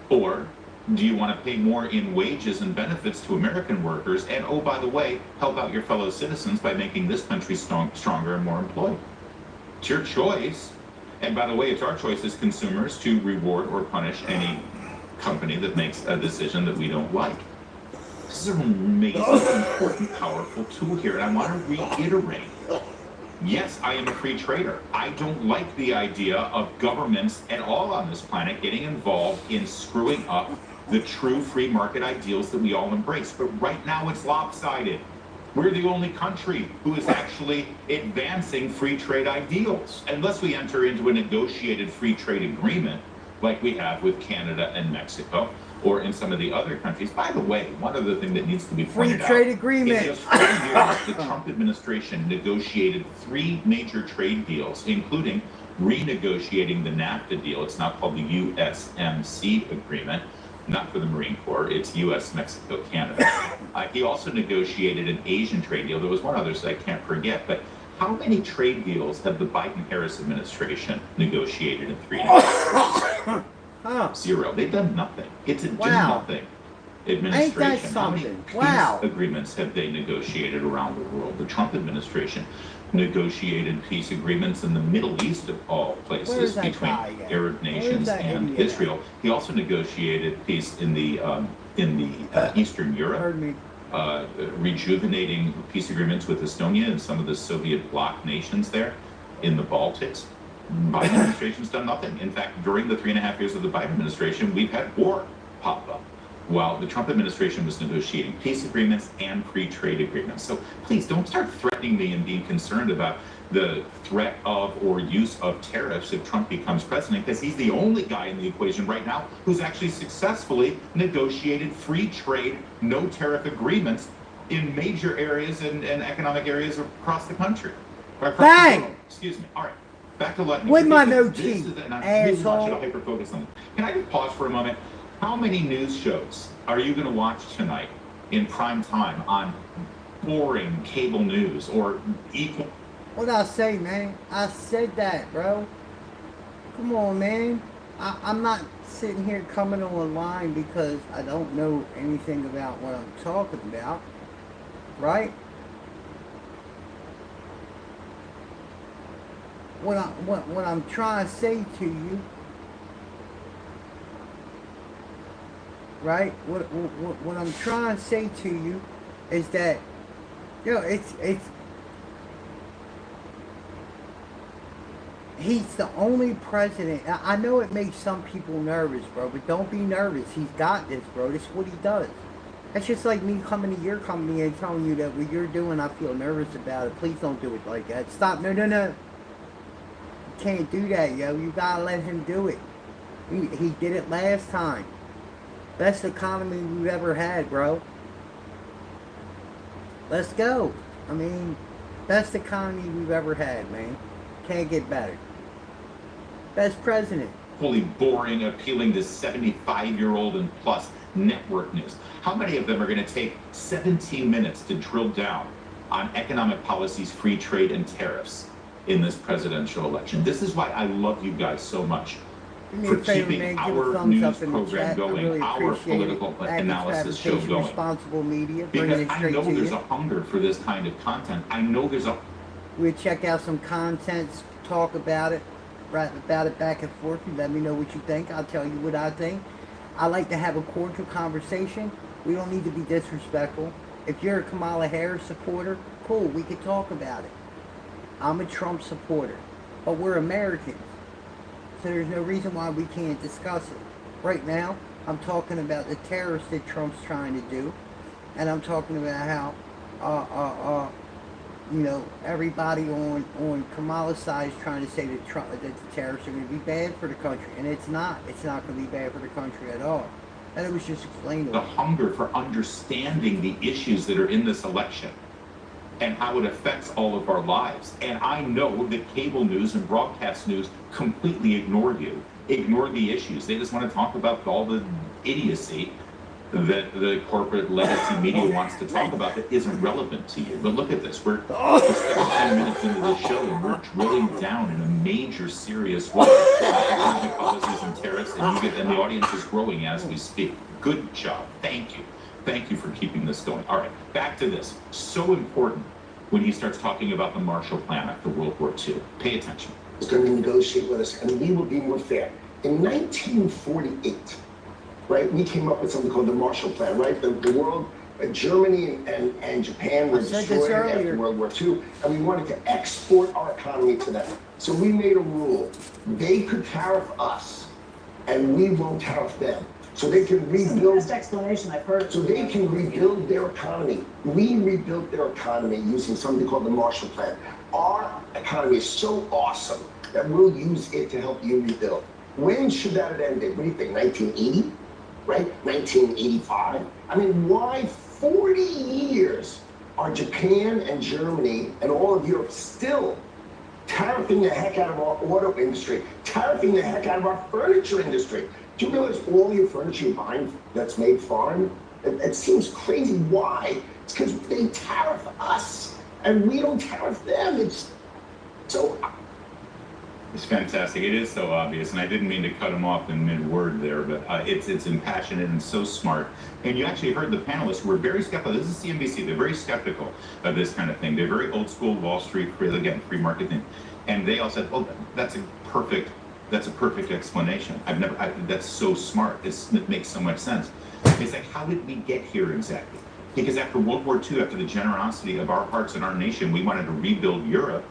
Or do you want to pay more in wages and benefits to American workers and, oh, by the way, help out your fellow citizens by making this country stronger and more employed? It's your choice. And by the way, it's our choice as consumers to reward or punish any company that makes a decision that we don't like. This is an amazing, important, powerful tool here, and I want to reiterate. Yes, I am a free trader. I don't like the idea of governments at all on this planet getting involved in screwing up the true free market ideals that we all embrace. But right now it's lopsided. We're the only country who is actually advancing free trade ideals, unless we enter into a negotiated free trade agreement like we have with Canada and Mexico, or in some of the other countries. By the way, one other thing that needs to be pointed out. Free trade agreement. In just 4 years, the Trump administration negotiated 3 major trade deals, including renegotiating the NAFTA deal. It's now called the USMC agreement, not for the Marine Corps, it's US, Mexico, Canada. He also negotiated an Asian trade deal. There was one other that I can't forget, but how many trade deals have the Biden-Harris administration negotiated in 3 years? 0. They've done nothing. It's a do nothing administration. Ain't that something? How many peace agreements have they negotiated around the world? The Trump administration negotiated peace agreements in the Middle East of all places between Arab nations and Israel. He also negotiated peace in the Eastern Europe, rejuvenating peace agreements with Estonia and some of the Soviet bloc nations there in the Baltics. Biden administration's done nothing. In fact, during the 3.5 years of the Biden administration, we've had war pop up, while the Trump administration was negotiating peace agreements and free trade agreements. So please don't start threatening me and being concerned about the threat of or use of tariffs if Trump becomes president, because he's the only guy in the equation right now who's actually successfully negotiated free trade, no tariff agreements in major areas and economic areas across the country. Bang! Excuse me. All right. Back to Latin. With my no teeth, asshole. Hyper-focus on this. Can I just pause for a moment? How many news shows are you going to watch tonight in prime time on boring cable news or equal? What'd I say, man? I said that, bro. Come on, man. I'm not sitting here coming on a line because I don't know anything about what I'm talking about, right? what I'm trying to say to you, right? What I'm trying to say to you is that, you know, it's he's the only president. I know it makes some people nervous, bro, but don't be nervous. He's got this, bro. This is what he does. That's just like me coming to your company and telling you that what you're doing, I feel nervous about it. Please don't do it like that. Stop. No. You can't do that, yo. You gotta let him do it. He did it last time. Best economy we've ever had, bro. Let's go. I mean, best economy we've ever had, man. Can't get better. Best president. Fully boring, appealing to 75-year-old and plus network news. How many of them are going to take 17 minutes to drill down on economic policies, free trade, and tariffs in this presidential election? This is why I love you guys so much for keeping our news program going, our political analysis show going. Responsible media, because I know there's a hunger for this kind of content. I know there's a... We'll check out some content, talk about it, write about it back and forth. You let me know what you think. I'll tell you what I think. I like to have a cordial conversation. We don't need to be disrespectful. If you're a Kamala Harris supporter, cool, we can talk about it. I'm a Trump supporter, but we're Americans. So there's no reason why we can't discuss it. Right now, I'm talking about the terrorists that Trump's trying to do. And I'm talking about how, you know, everybody on Kamala's side is trying to say that that the terrorists are going to be bad for the country. And it's not. It's not going to be bad for the country at all. And it was just explained. The hunger for understanding the issues that are in this election and how it affects all of our lives. And I know that cable news and broadcast news completely ignore you, ignore the issues. They just want to talk about all the idiocy that the corporate legacy media wants to talk about that isn't relevant to you. But look at this. We're 10 minutes into the show and we're drilling down in a major, serious way. Economic policies and tariffs, and the audience is growing as we speak. Good job. Thank you. Thank you for keeping this going. All right, back to this. So important when he starts talking about the Marshall Plan after World War II. Pay attention. He's going to negotiate with us, and we will be more fair. In 1948, right, we came up with something called the Marshall Plan, right? The world, Germany and Japan were destroyed after World War II, and we wanted to export our economy to them. So we made a rule. They could tariff us, and we won't tariff them. So they can rebuild. This is the best explanation I've heard. So they can rebuild their economy. We rebuilt their economy using something called the Marshall Plan. Our economy is so awesome that we'll use it to help you rebuild. When should that have ended? What do you think, 1980? Right? 1985? I mean, why 40 years are Japan and Germany and all of Europe still tariffing the heck out of our auto industry, tariffing the heck out of our furniture industry? Do you realize all your furniture you're buying that's made foreign? It seems crazy. Why? It's because they tariff us and we don't tariff them. It's so... It's fantastic. It is so obvious, and I didn't mean to cut him off in mid-word there, but it's impassioned and so smart. And you actually heard the panelists who were very skeptical. This is CNBC. They're very skeptical of this kind of thing. They're very old school Wall Street, again, free market thing. And they all said, "Oh, that's a perfect explanation. That's so smart. It makes so much sense." It's like, how did we get here exactly? Because after World War II, after the generosity of our hearts and our nation, we wanted to rebuild Europe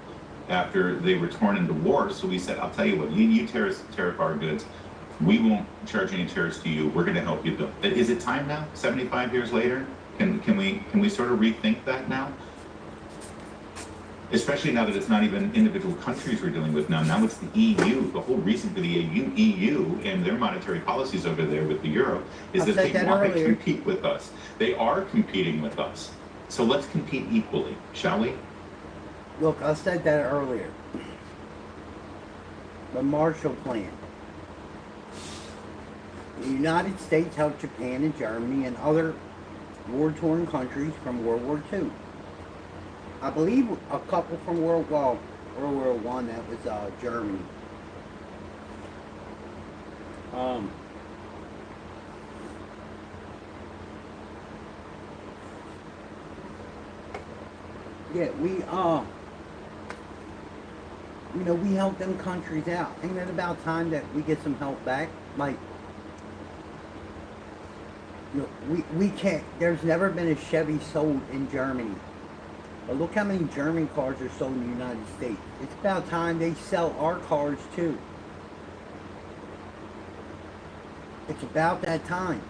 after they were torn into war. So we said, I'll tell you what, you tariff our goods. We won't charge any tariffs to you. We're going to help you build. Is it time now, 75 years later? Can we sort of rethink that now? Especially now that it's not even individual countries we're dealing with now. Now it's the EU. The whole reason for the EU and their monetary policies over there with the euro is that they want to compete with us. They are competing with us. So let's compete equally, shall we? Look, I said that earlier. The Marshall Plan. The United States helped Japan and Germany and other war-torn countries from World War II. I believe a couple from World War I, that was Germany. Yeah, You know, we help them countries out. Ain't it about time that we get some help back? Like, you know, we can't, there's never been a Chevy sold in Germany. But look how many German cars are sold in the United States. It's about time they sell our cars too. It's about that time.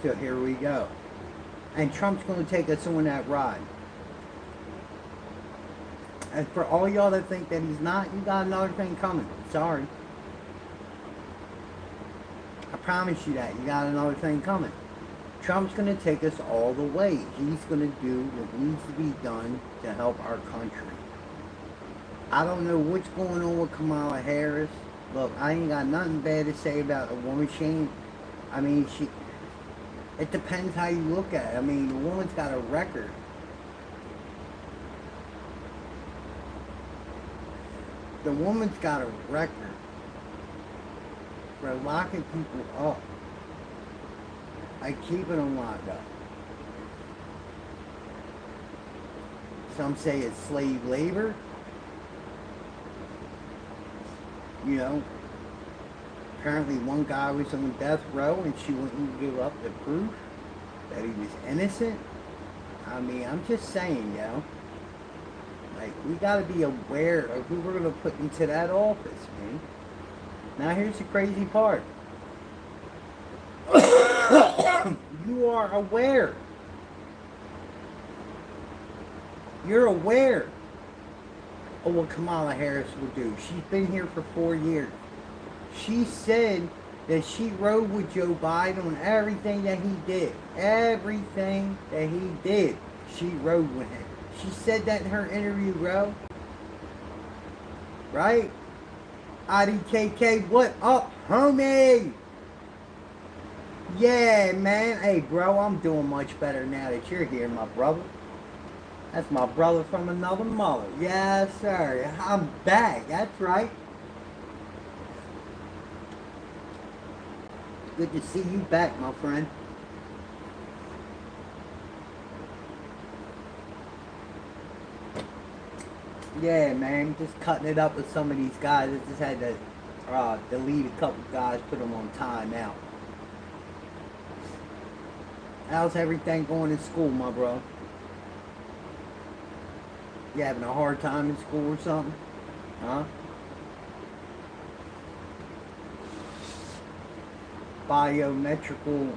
So here we go. And Trump's going to take us on that ride. And for all y'all that think that he's not, you got another thing coming. Sorry. I promise you that. You got another thing coming. Trump's going to take us all the way. He's going to do what needs to be done to help our country. I don't know what's going on with Kamala Harris. Look, I ain't got nothing bad to say about a woman. I mean, it depends how you look at it. I mean, the woman's got a record. The woman's got a record for locking people up. Like keeping them locked up. Some say it's slave labor. You know, apparently one guy was on death row and she wouldn't give up the proof that he was innocent. I mean, I'm just saying, yo. Like, we gotta be aware of who we're gonna put into that office, man. Now here's the crazy part. You are aware. You're aware of what Kamala Harris will do. She's been here for 4 years. She said that she rode with Joe Biden on everything that he did. Everything that he did, she rode with him. She said that in her interview, bro. Right? IDKK, what up, homie? Yeah, man. Hey, bro, I'm doing much better now that you're here, my brother. That's my brother from another mother. Yes, sir. I'm back. That's right. Good to see you back, my friend. Yeah, man. Just cutting it up with some of these guys. I just had to delete a couple guys, put them on timeout. How's everything going in school, my bro? You having a hard time in school or something? Huh? Biometrical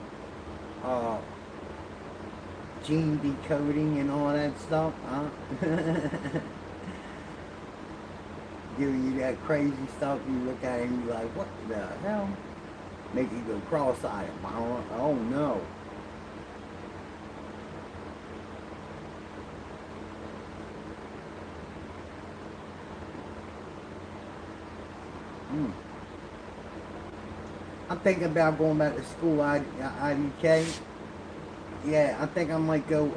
gene decoding and all that stuff, huh? Giving you that crazy stuff, you look at it and you're like, what the hell? Make you go cross-eyed. Oh no. I'm thinking about going back to school, IDK. Yeah, I think I might go,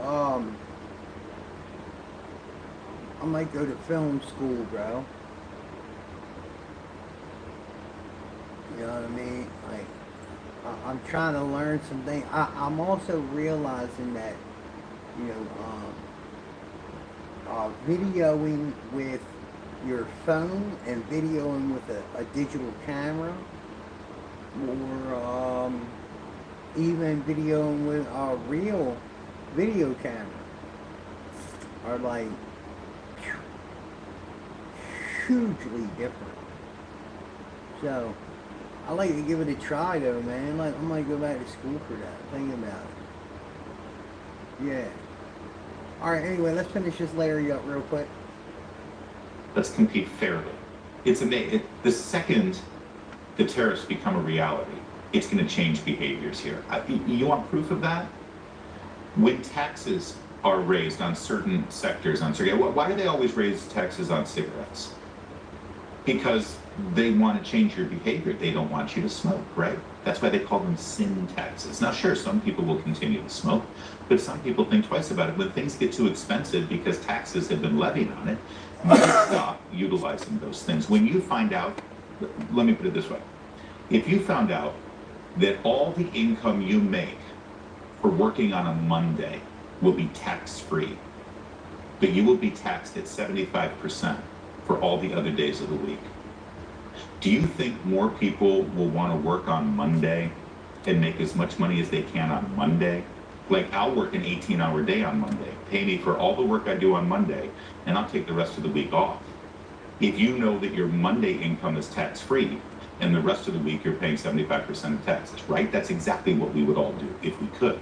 to film school, bro. You know what I mean? Like, I'm trying to learn some things. I'm also realizing that, you know, videoing with your phone and videoing with a digital camera, or even videoing with a real video camera, are like hugely different. So I like to give it a try though, man. Like, I might go back to school for that. Think about it. Yeah. Alright, anyway, let's finish this Larry up real quick. Let's compete fairly. It's amazing. The second the tariffs become a reality, it's going to change behaviors here. You want proof of that? When taxes are raised on certain sectors, why do they always raise taxes on cigarettes? Because they want to change your behavior. They don't want you to smoke, right? That's why they call them sin taxes. Now, sure, some people will continue to smoke, but some people think twice about it. When things get too expensive because taxes have been levied on it, you stop utilizing those things. When you find out, let me put it this way. If you found out that all the income you make for working on a Monday will be tax-free, but you will be taxed at 75% for all the other days of the week. Do you think more people will want to work on Monday and make as much money as they can on Monday? Like, I'll work an 18-hour day on Monday, pay me for all the work I do on Monday, and I'll take the rest of the week off. If you know that your Monday income is tax-free, and the rest of the week you're paying 75% of taxes, right? That's exactly what we would all do if we could.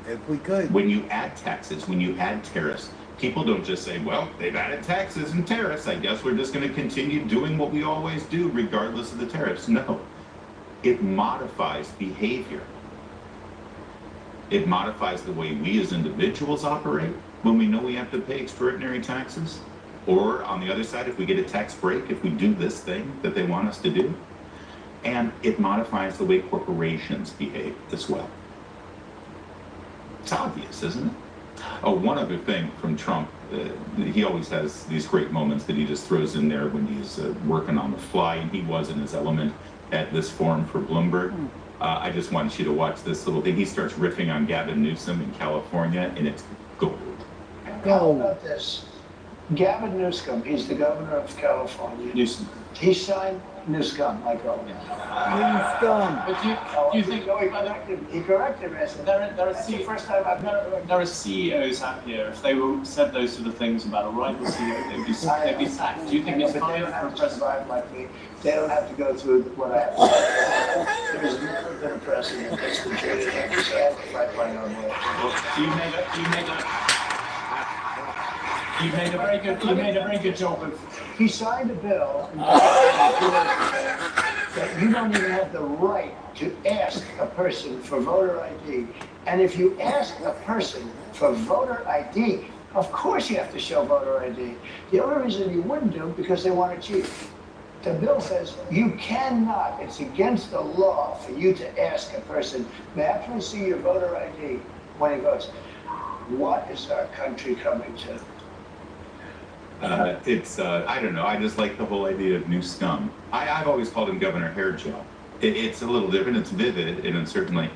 If we could. When you add taxes, when you add tariffs, people don't just say, well, they've added taxes and tariffs, I guess we're just going to continue doing what we always do regardless of the tariffs. No, it modifies behavior. It modifies the way we as individuals operate when we know we have to pay extraordinary taxes. Or on the other side, if we get a tax break, if we do this thing that they want us to do. And it modifies the way corporations behave as well. It's obvious, isn't it? Oh, one other thing from Trump, he always has these great moments that he just throws in there when he's working on the fly, and he was in his element at this forum for Bloomberg. I just want you to watch this little thing. He starts riffing on Gavin Newsom in California, and it's gold. How about this? Gavin Newsom, he's the governor of California. Newsom. He signed Newsom, Michael. Newsom. But do you think he corrected me? I said, that's the first time I've never. there are CEOs out here, if they said those sort of things about a rival CEO, they'd be sacked. Do you think it's But they time don't for have a to president? survive like me. They don't have to go through what I have to go through. There's never been a president that's been treated like this. I have to fight my own way. You made a very good job of. He signed a bill that you don't even have the right to ask a person for voter ID. And if you ask a person for voter ID, of course you have to show voter ID. The only reason you wouldn't do it because they want to cheat. The bill says you cannot, it's against the law for you to ask a person, may I please see your voter ID when he votes? What is our country coming to? I don't know, I just like the whole idea of new scum. I've always called him Governor Hairgel. It's a little different, it's vivid, and it certainly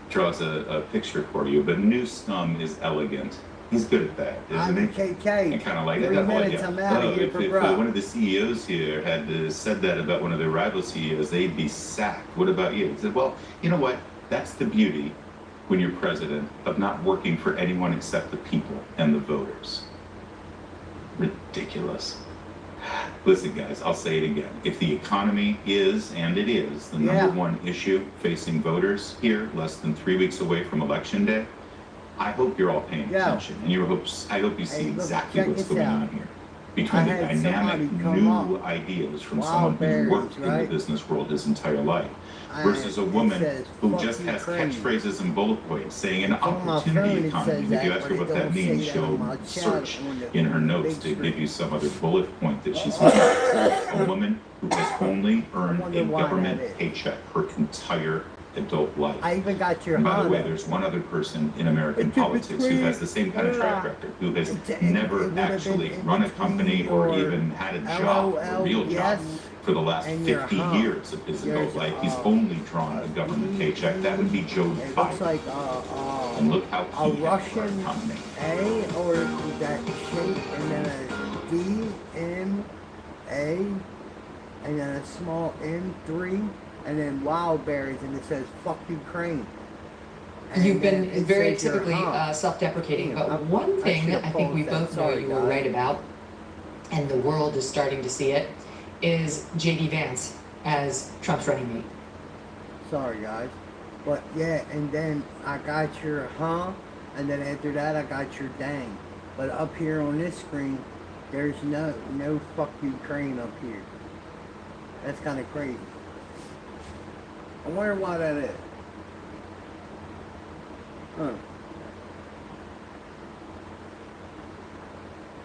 draws a picture for you, but new scum is elegant. He's good at that, isn't he? KK. I kind of like 3 that. minutes, I'm out of here for If bro. one of the CEOs here had said that about one of their rival CEOs, they'd be sacked. What about you? He said, well, you know what? That's the beauty, when you're president, of not working for anyone except the people and the voters. Ridiculous. Listen, guys, I'll say it again. If the economy is, and it is, the number one issue facing voters here, less than 3 weeks away from Election Day, I hope you're all paying attention. And I hope you see exactly what's going on here. Between the dynamic new ideas from someone who's worked in the business world his entire life versus a woman who just has catchphrases and bullet points saying an opportunity economy. And if you ask her what that means, she'll search in her notes to give you some other bullet point that she's made. A woman who has only earned a government paycheck her entire adult life. I even got your And by the way, there's one other person in American politics who has the same kind of track record, who has never actually run a company or even had a job, a real job, for the last 50 years of his adult life. He's only drawn a government paycheck. That would be Joe Biden. Like and look how a he Russian economy. A or that shape, and then a D, M, A, and then a small M3, and then wild berries, and it says "fuck Ukraine." And You've been then it very says you're typically self-deprecating, but one thing I think we both know you were right about, and the world is starting to see it, is J.D. Vance as Trump's running mate. Sorry, guys. But yeah, and then I got your and then after that I got your dang. But up here on this screen, there's no fuck Ukraine up here. That's kind of crazy. I wonder why that is. Huh.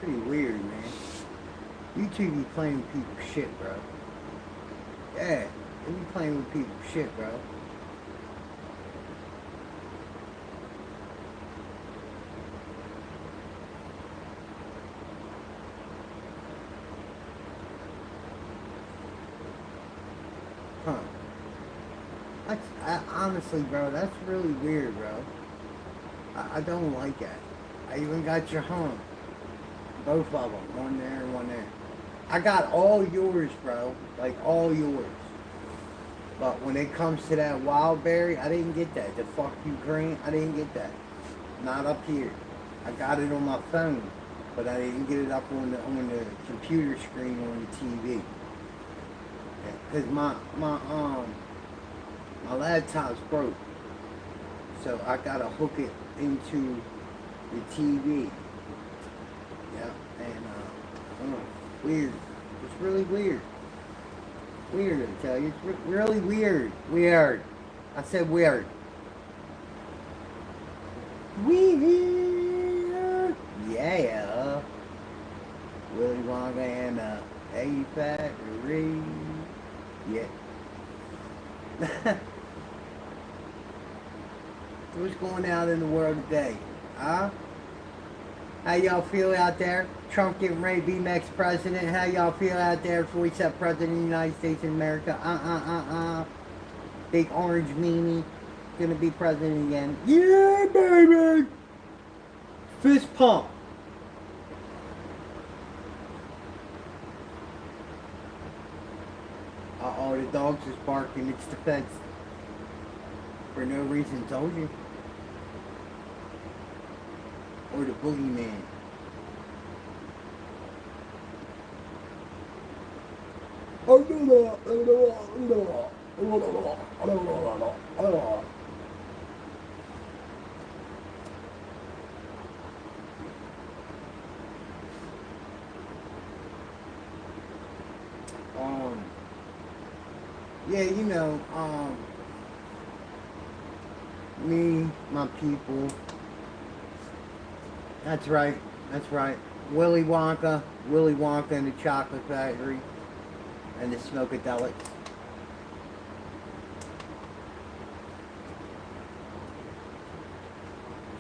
Pretty weird, man. You two be playing with people's shit, bro. Yeah, you be playing with people's shit, bro. Huh. Honestly, bro, that's really weird, bro. I don't like that. I even got your Both of them. One there and one there. I got all yours, bro. Like, all yours. But when it comes to that wild berry, I didn't get that. The fuck Ukraine, I didn't get that. Not up here. I got it on my phone, but I didn't get it up on the computer screen on the TV. Cause my laptop's broke, so I gotta hook it into the TV. Yeah, and weird. It's really weird. Weird, I tell you. It's really weird. Weird. I said weird. Weird. Yeah. Willy Wonka and A Factory. Yeah. What's going out in the world today? Huh? How y'all feel out there? Trump getting ready to be next president. How y'all feel out there before he set president of the United States of America? Big orange meanie. Gonna be president again. Yeah, baby! Fist pump. Uh-oh, the dog's just barking. It's defense. For no reason, told you. Or the boogeyman. Yeah, you know, me, my people. That's right. That's right. Willy Wonka and the Chocolate Factory, and the Smokeadelics.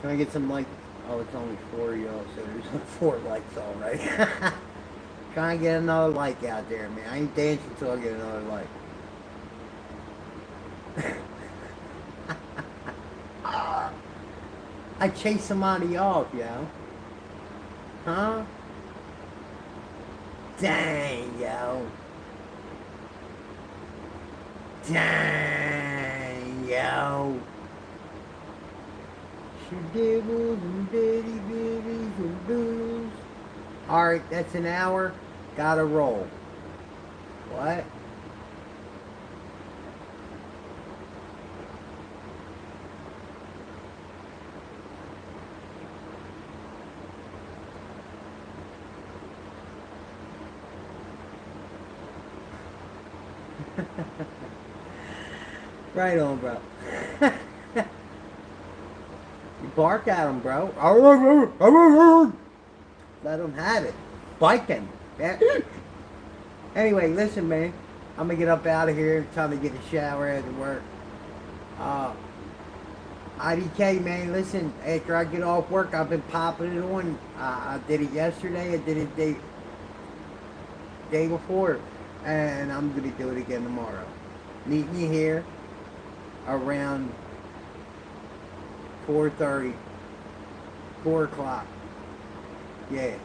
Can I get some lights? Oh, it's only 4 of y'all, so there's 4 lights, all right. Try and get another light out there, man. I ain't dancing until I get another light. I chased somebody off, yo. Huh? Dang, yo. Dang, yo. Shadibbles and bitty bitties and booze. Alright, that's an hour. Gotta roll. What? Right on, bro. You bark at them, bro. Let them have it. Bite them. Yeah. Anyway, listen, man. I'm gonna get up out of here. Time to get a shower after work. IDK, man. Listen, after I get off work, I've been popping it on. I did it yesterday. I did it day before, and I'm gonna do it again tomorrow. Meet me here around 4:30, 4 o'clock. Yeah.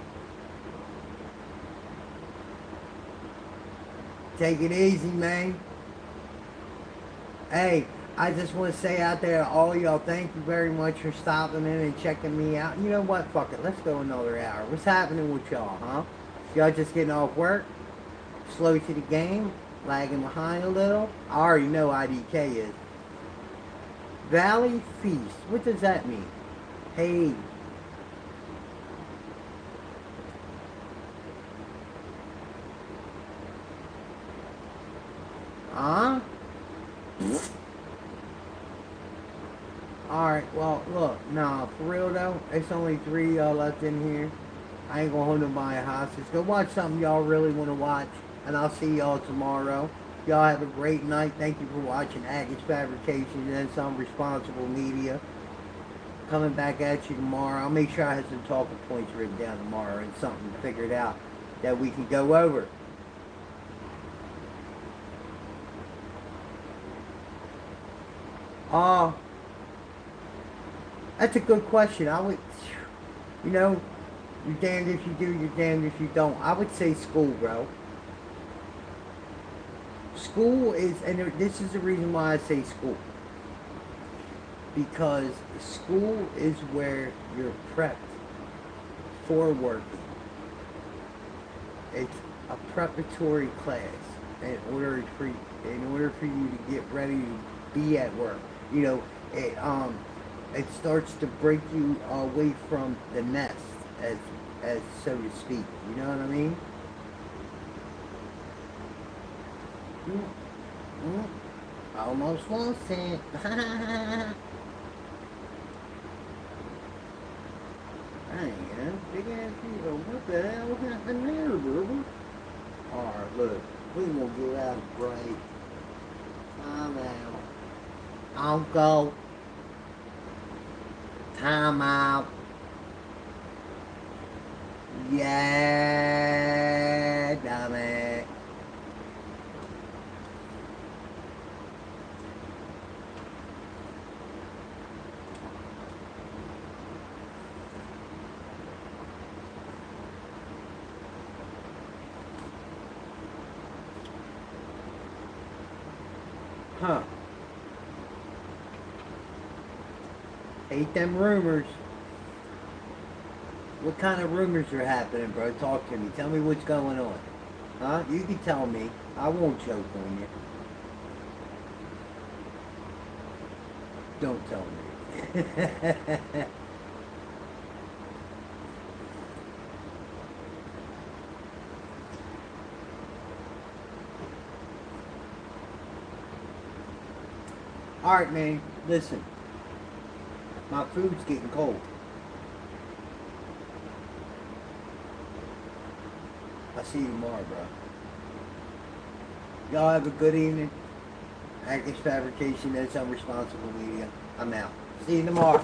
Take it easy, man. Hey, I just want to say out there to all y'all, thank you very much for stopping in and checking me out. You know what? Fuck it. Let's go another hour. What's happening with y'all, huh? Y'all just getting off work? Slow to the game? Lagging behind a little? I already know IDK is. Valley Feast. What does that mean? Hey. Huh? Alright, well, look. Nah, for real though, it's only 3 of y'all left in here. I ain't gonna hold nobody hostage. Go watch something y'all really want to watch. And I'll see y'all tomorrow. Y'all have a great night. Thank you for watching Adkins Fabrication and some responsible media. Coming back at you tomorrow. I'll make sure I have some talking points written down tomorrow and something figured out that we can go over. That's a good question. I would, you know, You're damned if you do, you're damned if you don't. I would say school, bro. School is, and this is the reason why I say school. Because school is where you're prepped for working. It's a preparatory class in order for you to get ready to be at work. You know, it starts to break you away from the nest, as so to speak. You know what I mean? Almost lost it. Dang, big ass deal. What the hell happened there, brother? Alright, look. We gonna get out of break. Time out. I'll go. Time out. Yeah, damn it. Huh. Hate them rumors. What kind of rumors are happening, bro? Talk to me. Tell me what's going on. Huh? You can tell me. I won't joke on you. Don't tell me. Alright, man. Listen. My food's getting cold. I'll see you tomorrow, bro. Y'all have a good evening. Adkins Fabrication, that's Unresponsible Media. I'm out. See you tomorrow.